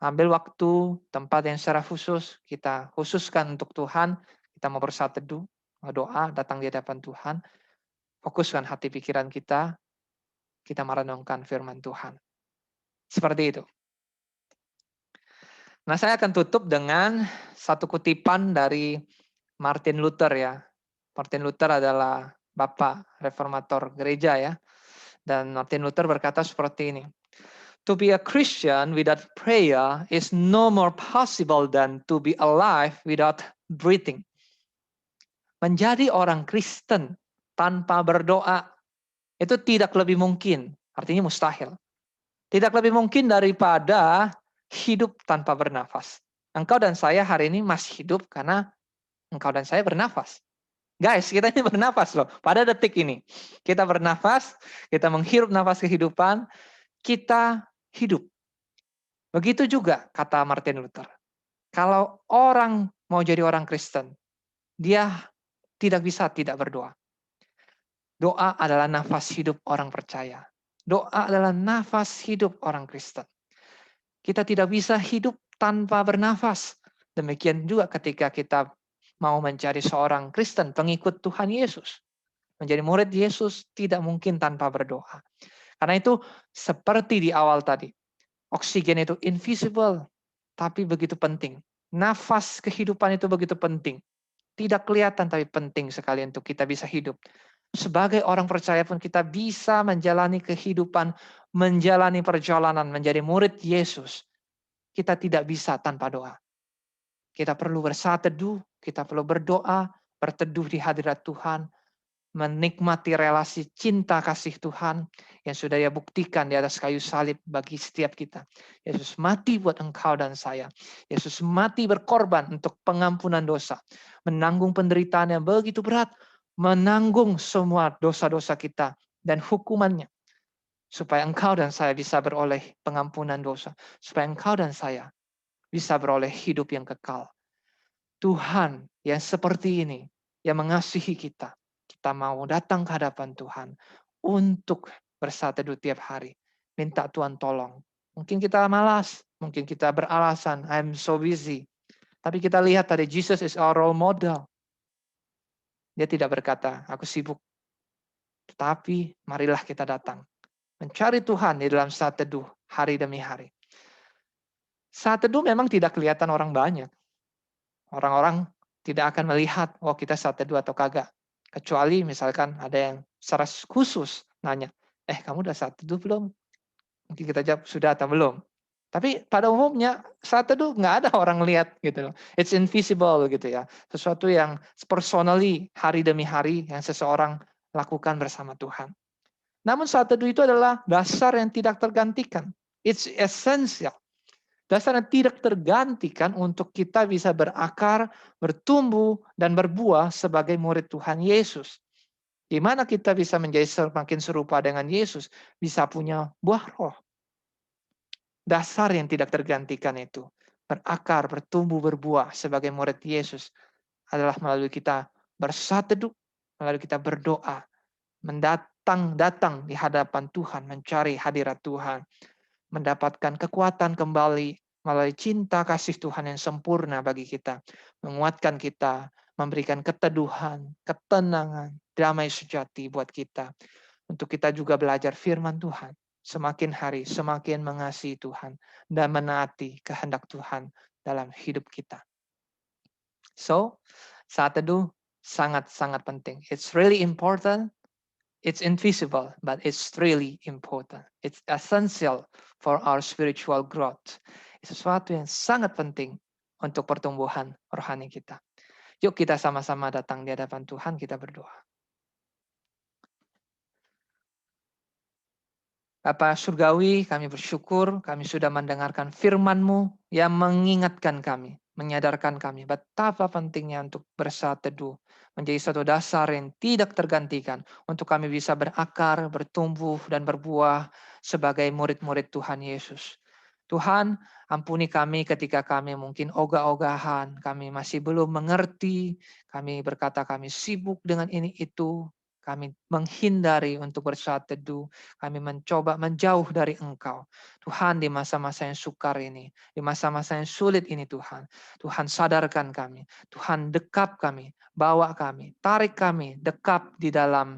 Ambil waktu, tempat yang secara khusus, kita khususkan untuk Tuhan. Kita mau bersaat teduh, mau doa, datang di hadapan Tuhan. Fokuskan hati pikiran kita merenungkan firman Tuhan. Seperti itu. Nah, saya akan tutup dengan satu kutipan dari Martin Luther ya. Martin Luther adalah bapak reformator gereja ya. Dan Martin Luther berkata seperti ini. To be a Christian without prayer is no more possible than to be alive without breathing. Menjadi orang Kristen tanpa berdoa itu tidak lebih mungkin, artinya mustahil. Tidak lebih mungkin daripada hidup tanpa bernafas. Engkau dan saya hari ini masih hidup karena engkau dan saya bernafas. Guys, kita ini bernafas loh. Pada detik ini, kita bernafas, kita menghirup nafas kehidupan, kita hidup. Begitu juga kata Martin Luther. Kalau orang mau jadi orang Kristen, dia tidak bisa tidak berdoa. Doa adalah nafas hidup orang percaya. Doa adalah nafas hidup orang Kristen. Kita tidak bisa hidup tanpa bernafas. Demikian juga ketika kita mau mencari seorang Kristen, pengikut Tuhan Yesus. Menjadi murid Yesus tidak mungkin tanpa berdoa. Karena itu seperti di awal tadi, oksigen itu invisible, tapi begitu penting. Nafas kehidupan itu begitu penting. Tidak kelihatan tapi penting sekali untuk kita bisa hidup. Sebagai orang percaya pun kita bisa menjalani kehidupan, menjalani perjalanan menjadi murid Yesus. Kita tidak bisa tanpa doa. Kita perlu bersaat teduh, kita perlu berdoa, berteduh di hadirat Tuhan, menikmati relasi cinta kasih Tuhan yang sudah Dia buktikan di atas kayu salib bagi setiap kita. Yesus mati buat engkau dan saya. Yesus mati berkorban untuk pengampunan dosa, menanggung penderitaan yang begitu berat, menanggung semua dosa-dosa kita dan hukumannya, supaya engkau dan saya bisa beroleh pengampunan dosa, supaya engkau dan saya bisa beroleh hidup yang kekal. Tuhan yang seperti ini, yang mengasihi kita, kita mau datang ke hadapan Tuhan untuk bersaat teduh tiap hari. Minta Tuhan tolong. Mungkin kita malas, mungkin kita beralasan, I'm so busy. Tapi kita lihat tadi, Jesus is our role model. Dia tidak berkata, aku sibuk. Tetapi marilah kita datang. Mencari Tuhan di dalam saat teduh, hari demi hari. Saat teduh memang tidak kelihatan orang banyak. Orang-orang tidak akan melihat, oh kita saat teduh atau kagak. Kecuali misalkan ada yang secara khusus nanya, kamu udah saat teduh belum? Mungkin kita jawab, sudah atau belum. Tapi pada umumnya saat teduh nggak ada orang lihat gitu loh. It's invisible gitu ya. Sesuatu yang personally hari demi hari yang seseorang lakukan bersama Tuhan. Namun saat teduh itu adalah dasar yang tidak tergantikan. It's essential. Dasar yang tidak tergantikan untuk kita bisa berakar, bertumbuh, dan berbuah sebagai murid Tuhan Yesus. Di mana kita bisa menjadi semakin serupa dengan Yesus, bisa punya buah roh. Dasar yang tidak tergantikan itu, berakar, bertumbuh, berbuah sebagai murid Yesus, adalah melalui kita bersaat teduh, melalui kita berdoa, datang di hadapan Tuhan, mencari hadirat Tuhan, mendapatkan kekuatan kembali melalui cinta kasih Tuhan yang sempurna bagi kita, menguatkan kita, memberikan keteduhan, ketenangan, damai sejati buat kita. Untuk kita juga belajar firman Tuhan, semakin hari semakin mengasihi Tuhan dan menaati kehendak Tuhan dalam hidup kita. So, saat teduh sangat-sangat penting. It's really important. It's invisible, but it's really important. It's essential for our spiritual growth. It's sesuatu yang sangat penting untuk pertumbuhan rohani kita. Yuk kita sama-sama datang di hadapan Tuhan, kita berdoa. Bapa Surgawi, kami bersyukur kami sudah mendengarkan firman-Mu yang mengingatkan kami, menyadarkan kami betapa pentingnya untuk bersaat teduh, menjadi satu dasar yang tidak tergantikan untuk kami bisa berakar, bertumbuh, dan berbuah sebagai murid-murid Tuhan Yesus. Tuhan, ampuni kami ketika kami mungkin ogah-ogahan, kami masih belum mengerti, kami berkata kami sibuk dengan ini itu, kami menghindari untuk bersaat teduh, kami mencoba menjauh dari Engkau. Tuhan, di masa-masa yang sukar ini, di masa-masa yang sulit ini Tuhan, Tuhan sadarkan kami, Tuhan dekap kami, bawa kami, tarik kami, dekap di dalam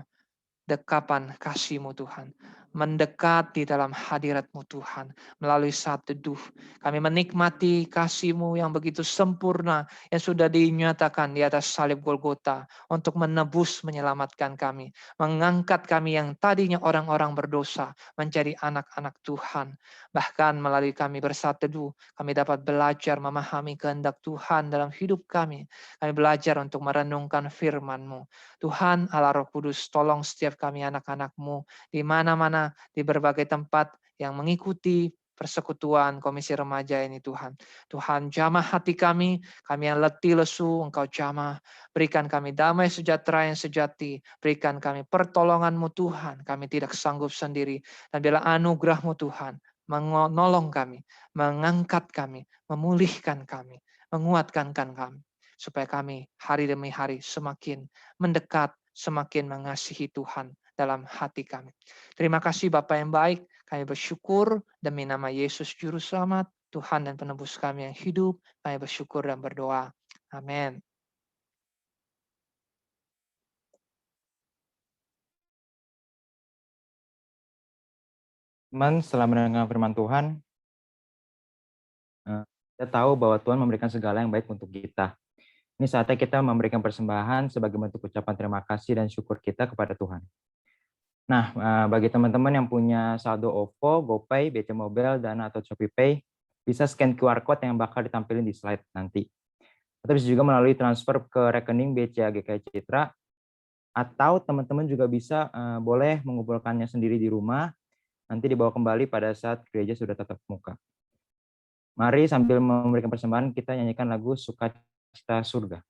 dekapan kasih-Mu Tuhan. Mendekat di dalam hadirat-Mu Tuhan. Melalui saat teduh. Kami menikmati kasih-Mu yang begitu sempurna. Yang sudah dinyatakan di atas salib Golgota. Untuk menebus, menyelamatkan kami. Mengangkat kami yang tadinya orang-orang berdosa. Menjadi anak-anak Tuhan. Bahkan melalui kami bersaat teduh. Kami dapat belajar memahami kehendak Tuhan dalam hidup kami. Kami belajar untuk merenungkan firman-Mu. Tuhan Allah Roh Kudus, tolong setiap kami anak-anak-Mu di mana-mana, di berbagai tempat yang mengikuti persekutuan komisi remaja ini Tuhan. Tuhan jamah hati kami yang letih lesu, Engkau jamah. Berikan kami damai sejahtera yang sejati. Berikan kami pertolongan-Mu Tuhan. Kami tidak sanggup sendiri. Dan bila anugerah-Mu Tuhan menolong kami, mengangkat kami, memulihkan kami, menguatkan kami. supaya kami hari demi hari semakin mendekat, semakin mengasihi Tuhan dalam hati kami. Terima kasih Bapa yang baik, kami bersyukur demi nama Yesus Juru Selamat, Tuhan dan penebus kami yang hidup, kami bersyukur dan berdoa. Amin. Teman, setelah mendengar firman Tuhan, kita tahu bahwa Tuhan memberikan segala yang baik untuk kita. Ini saatnya kita memberikan persembahan sebagai bentuk ucapan terima kasih dan syukur kita kepada Tuhan. Nah, bagi teman-teman yang punya saldo OVO, GoPay, BC Mobile, Dana, atau ShopeePay, bisa scan QR Code yang bakal ditampilkan di slide nanti. Atau bisa juga melalui transfer ke rekening BCA GKI Citra, atau teman-teman juga bisa boleh mengumpulkannya sendiri di rumah, nanti dibawa kembali pada saat gereja sudah tatap muka. Mari sambil memberikan persembahan, kita nyanyikan lagu Sukacita Surga.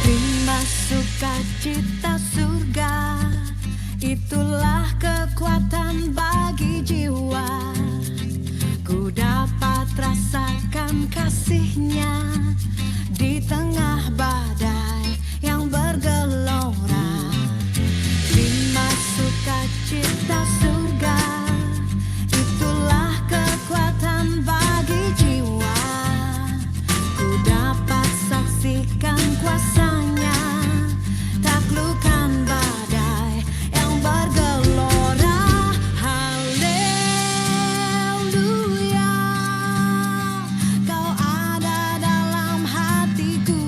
Terima sukacita surga, itulah kekuatan bagi jiwa. Ku dapat rasakan kasih-Nya di tengah badai yang bergelora. Terima sukacita surga, itulah kekuatan bagi jiwa. Ku dapat saksikan kuasa-Nya, taklukkan badai yang bergelora. Haleluya, Kau ada dalam hatiku,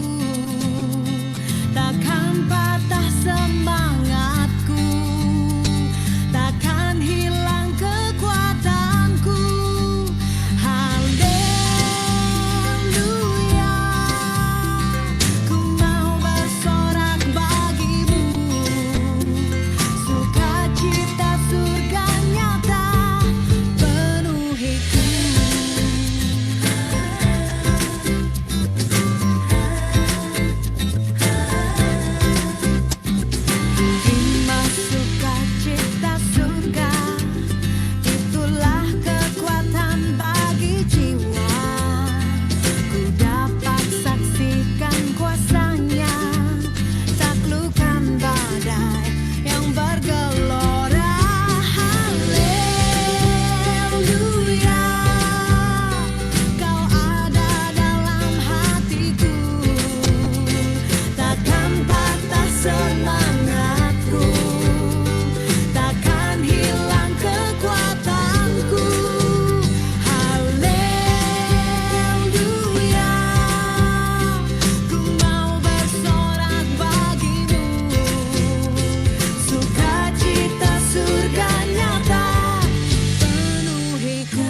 takkan patah semangatku, takkan hilang kekuatanku. Haleluya, ku mau bersorak bagimu, sukacita surga nyata penuhiku. Terima sukacita surga, itulah kekuatan bagi jiwa. Ku dapat saksikan kuasa-Nya, taklukkan badai yang bergelora. Haleluya, Kau ada dalam hatiku, takkan patah semangatku, takkan hilang kekuatanku. Haleluya, ku mau bersorak bagimu, sukacita surga nyata penuhiku.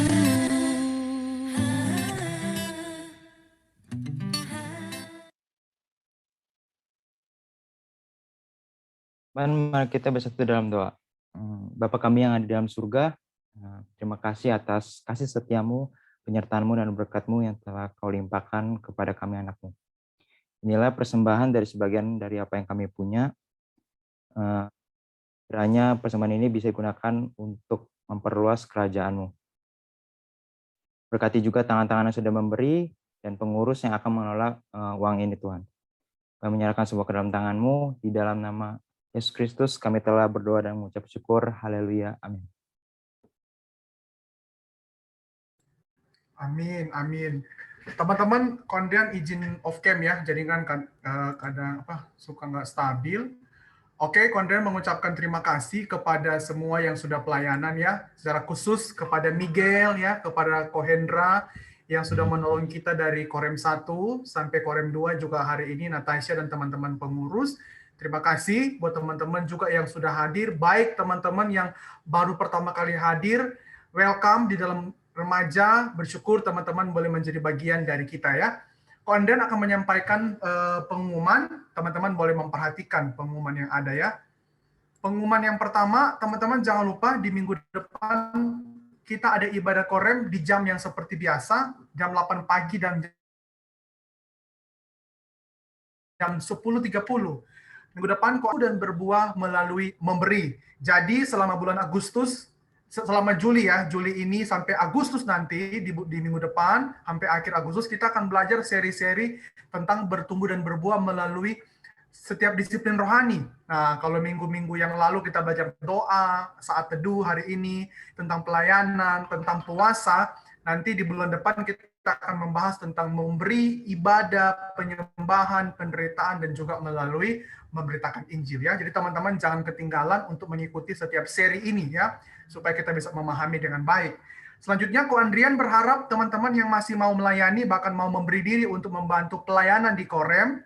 Mari kita bersatu dalam doa. Bapa kami yang ada di dalam surga, terima kasih atas kasih setiamu, penyertaan-Mu dan berkat-Mu yang telah Kau limpahkan kepada kami anak-Mu. Inilah persembahan dari sebagian dari apa yang kami punya. Kiranya persembahan ini bisa digunakan untuk memperluas kerajaan-Mu. Berkati juga tangan-tangan yang sudah memberi dan pengurus yang akan mengelola uang ini, Tuhan. Kami menyerahkan semua ke dalam tangan-Mu, di dalam nama Yesus Kristus kami telah berdoa dan mengucap syukur. Haleluya. Amin. Amin, amin. Teman-teman, kondian izin off cam ya, jaringan kadang suka nggak stabil. Oke, kondian mengucapkan terima kasih kepada semua yang sudah pelayanan ya, secara khusus kepada Miguel ya, kepada Kohendra yang sudah menolong kita dari Korem 1 sampai Korem 2 juga hari ini, Natasha dan teman-teman pengurus. Terima kasih buat teman-teman juga yang sudah hadir, baik teman-teman yang baru pertama kali hadir, welcome di dalam remaja, bersyukur teman-teman boleh menjadi bagian dari kita ya. Kondian akan menyampaikan pengumuman, teman-teman boleh memperhatikan pengumuman yang ada ya. Pengumuman yang pertama, teman-teman jangan lupa di minggu depan kita ada ibadah Korem di jam yang seperti biasa, jam 8 pagi dan jam 10.30. Minggu depan dan berbuah melalui memberi. Jadi selama bulan Agustus, selama Juli ya, Juli ini sampai Agustus nanti, di minggu depan, sampai akhir Agustus, kita akan belajar seri-seri tentang bertumbuh dan berbuah melalui setiap disiplin rohani. Nah, kalau minggu-minggu yang lalu kita belajar doa, saat teduh hari ini, tentang pelayanan, tentang puasa, nanti di bulan depan kita akan membahas tentang memberi, ibadah, penyembahan, penderitaan, dan juga melalui memberitakan Injil ya. Jadi teman-teman jangan ketinggalan untuk mengikuti setiap seri ini ya, supaya kita bisa memahami dengan baik. Selanjutnya, Ko Andrian berharap teman-teman yang masih mau melayani, bahkan mau memberi diri untuk membantu pelayanan di Korem,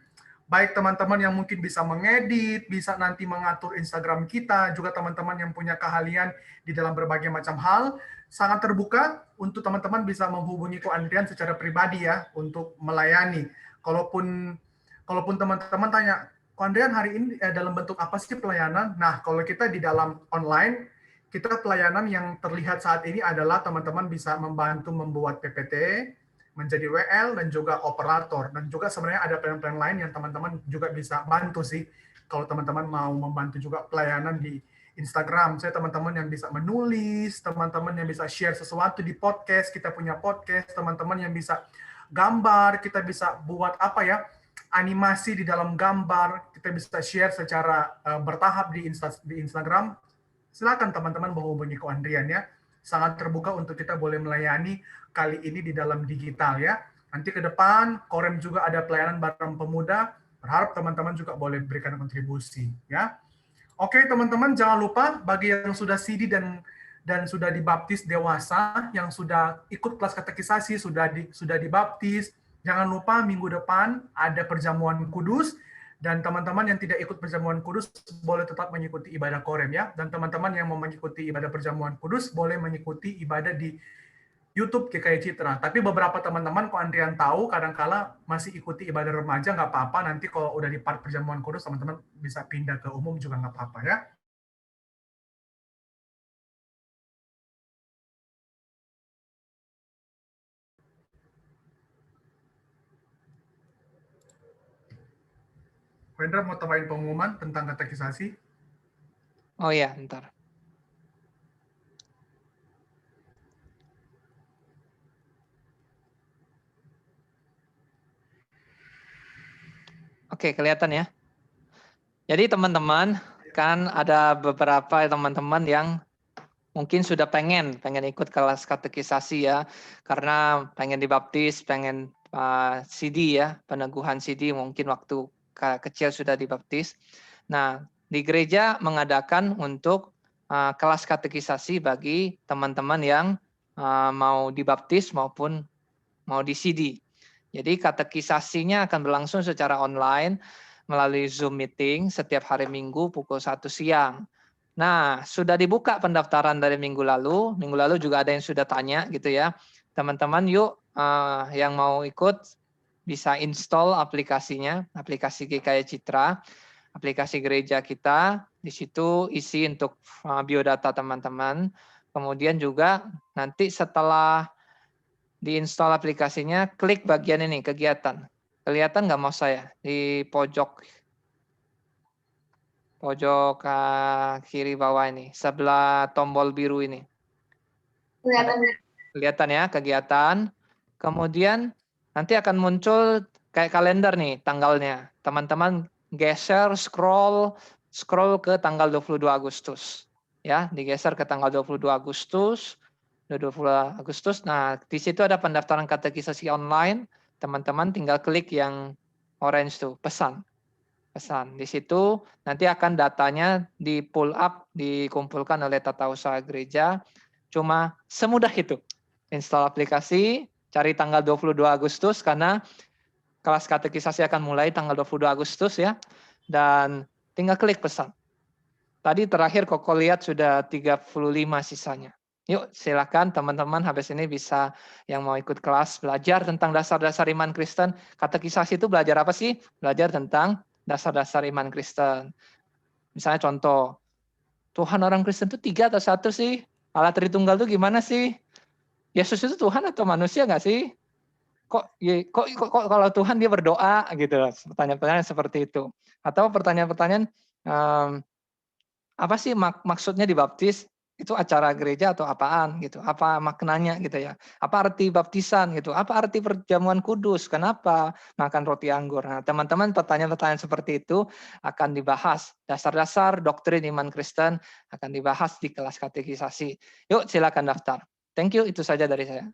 baik teman-teman yang mungkin bisa mengedit, bisa nanti mengatur Instagram kita, juga teman-teman yang punya keahlian di dalam berbagai macam hal, sangat terbuka untuk teman-teman bisa menghubungi Ko Andrian secara pribadi ya, untuk melayani. Kalaupun teman-teman tanya, Ko Andrian hari ini dalam bentuk apa sih pelayanan? Nah, kalau kita di dalam online, kita pelayanan yang terlihat saat ini adalah teman-teman bisa membantu membuat PPT, menjadi WL, dan juga operator. Dan juga sebenarnya ada plan-plan lain yang teman-teman juga bisa bantu sih. Kalau teman-teman mau membantu juga pelayanan di Instagram, saya teman-teman yang bisa menulis, teman-teman yang bisa share sesuatu di podcast, kita punya podcast, teman-teman yang bisa gambar, kita bisa buat apa ya, animasi di dalam gambar, kita bisa share secara bertahap di Instagram. Silakan teman-teman menghubungi Ko Andrian ya. Sangat terbuka untuk kita boleh melayani kali ini di dalam digital ya. Nanti ke depan Korem juga ada pelayanan bareng pemuda, berharap teman-teman juga boleh berikan kontribusi ya. Oke teman-teman, jangan lupa bagi yang sudah CD dan sudah dibaptis dewasa, yang sudah ikut kelas katekisasi, sudah dibaptis, jangan lupa minggu depan ada perjamuan kudus, dan teman-teman yang tidak ikut perjamuan kudus boleh tetap mengikuti ibadah Korem ya. Dan teman-teman yang mau mengikuti ibadah perjamuan kudus boleh mengikuti ibadah di YouTube GKI Citra. Tapi beberapa teman-teman, Ko Andrian tahu, kadang-kala masih ikuti ibadah remaja, nggak apa-apa. Nanti kalau udah di part perjamuan kudus, teman-teman bisa pindah ke umum juga nggak apa-apa ya. Wendra mau tambahin pengumuman tentang katekisasi? Oh ya, ntar. Oke, kelihatan ya. Jadi teman-teman, kan ada beberapa teman-teman yang mungkin sudah pengen ikut kelas katekisasi ya, karena pengen dibaptis, pengen CD ya, peneguhan CD, mungkin waktu kecil sudah dibaptis. Nah, di gereja mengadakan untuk kelas katekisasi bagi teman-teman yang mau dibaptis maupun mau di CD. Jadi katekisasinya akan berlangsung secara online melalui Zoom meeting setiap hari Minggu pukul 1 siang. Nah, sudah dibuka pendaftaran dari minggu lalu. Minggu lalu juga ada yang sudah tanya gitu ya. Teman-teman yuk yang mau ikut bisa install aplikasinya, aplikasi GKI Citra, aplikasi gereja kita. Di situ isi untuk biodata teman-teman. Kemudian juga nanti setelah diinstal aplikasinya, klik bagian ini, kegiatan. Kelihatan nggak mouse saya? Di pojok kiri bawah ini, sebelah tombol biru ini. Kelihatan ya, kegiatan. Kemudian nanti akan muncul kayak kalender nih, tanggalnya. Teman-teman geser, scroll ke tanggal 22 Agustus. Ya, digeser ke tanggal 22 Agustus. 22 Agustus. Nah, di situ ada pendaftaran katekisasi online. Teman-teman tinggal klik yang orange tuh, pesan. Di situ nanti akan datanya di pull up, dikumpulkan oleh tata usaha gereja. Cuma semudah itu. Install aplikasi, cari tanggal 22 Agustus karena kelas katekisasi akan mulai tanggal 22 Agustus ya. Dan tinggal klik pesan. Tadi terakhir Koko lihat sudah 35 sisanya. Yuk silakan teman-teman habis ini bisa yang mau ikut kelas belajar tentang dasar-dasar iman Kristen. Katekisasi itu belajar apa sih? Belajar tentang dasar-dasar iman Kristen. Misalnya contoh, Tuhan orang Kristen itu 3 atau 1 sih? Allah Tritunggal itu gimana sih? Yesus itu Tuhan atau manusia nggak sih? kok kalau Tuhan dia berdoa gitu, pertanyaan-pertanyaan seperti itu. Atau pertanyaan-pertanyaan apa sih maksudnya dibaptis? Itu acara gereja atau apaan gitu? Apa maknanya gitu ya? Apa arti baptisan gitu? Apa arti perjamuan kudus? Kenapa makan roti anggur? Nah, teman-teman, pertanyaan-pertanyaan seperti itu akan dibahas. Dasar-dasar doktrin iman Kristen akan dibahas di kelas katekisasi. Yuk, silakan daftar. Thank you, itu saja dari saya.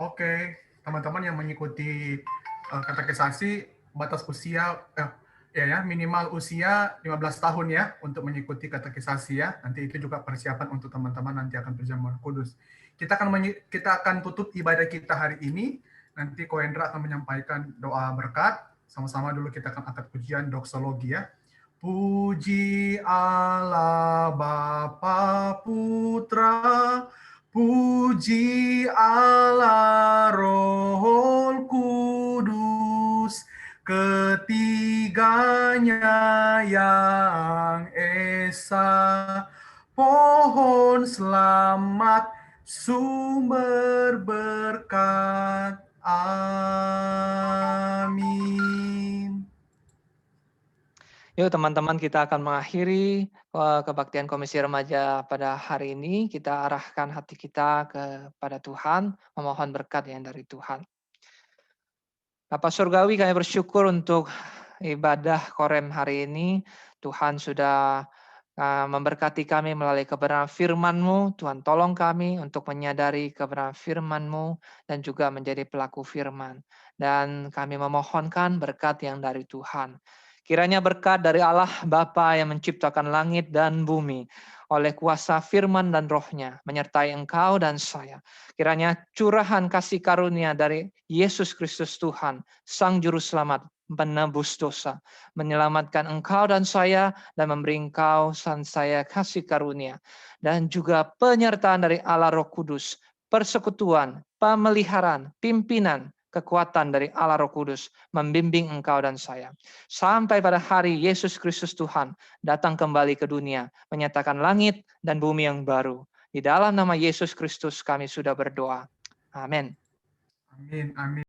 Oke, teman-teman yang mengikuti katekisasi, batas usia minimal usia 15 tahun ya untuk mengikuti katekisasi ya. Nanti itu juga persiapan untuk teman-teman nanti akan perjamuan kudus. Kita akan tutup ibadah kita hari ini. Nanti Ko Hendra akan menyampaikan doa berkat. Sama-sama dulu kita akan angkat pujian doksologi ya. Puji Allah Bapa Putra, puji Allah Roh Kudus, ketiganya yang esa, pohon selamat, sumber berkat. Amin. Yuk teman-teman, kita akan mengakhiri kebaktian Komisi Remaja pada hari ini. Kita arahkan hati kita kepada Tuhan, memohon berkat yang dari Tuhan. Bapa Surgawi, kami bersyukur untuk ibadah Korem hari ini. Tuhan sudah memberkati kami melalui kebenaran firman-Mu. Tuhan tolong kami untuk menyadari kebenaran firman-Mu dan juga menjadi pelaku firman. Dan kami memohonkan berkat yang dari Tuhan. Kiranya berkat dari Allah Bapa yang menciptakan langit dan bumi oleh kuasa firman dan rohnya menyertai engkau dan saya. Kiranya curahan kasih karunia dari Yesus Kristus Tuhan, Sang Juru Selamat, penebus dosa, menyelamatkan engkau dan saya dan memberi engkau dan saya kasih karunia. Dan juga penyertaan dari Allah Roh Kudus, persekutuan, pemeliharaan, pimpinan, kekuatan dari Allah Roh Kudus membimbing engkau dan saya. Sampai pada hari Yesus Kristus Tuhan datang kembali ke dunia, menyatakan langit dan bumi yang baru. Di dalam nama Yesus Kristus kami sudah berdoa. Amin. Amin. Amin.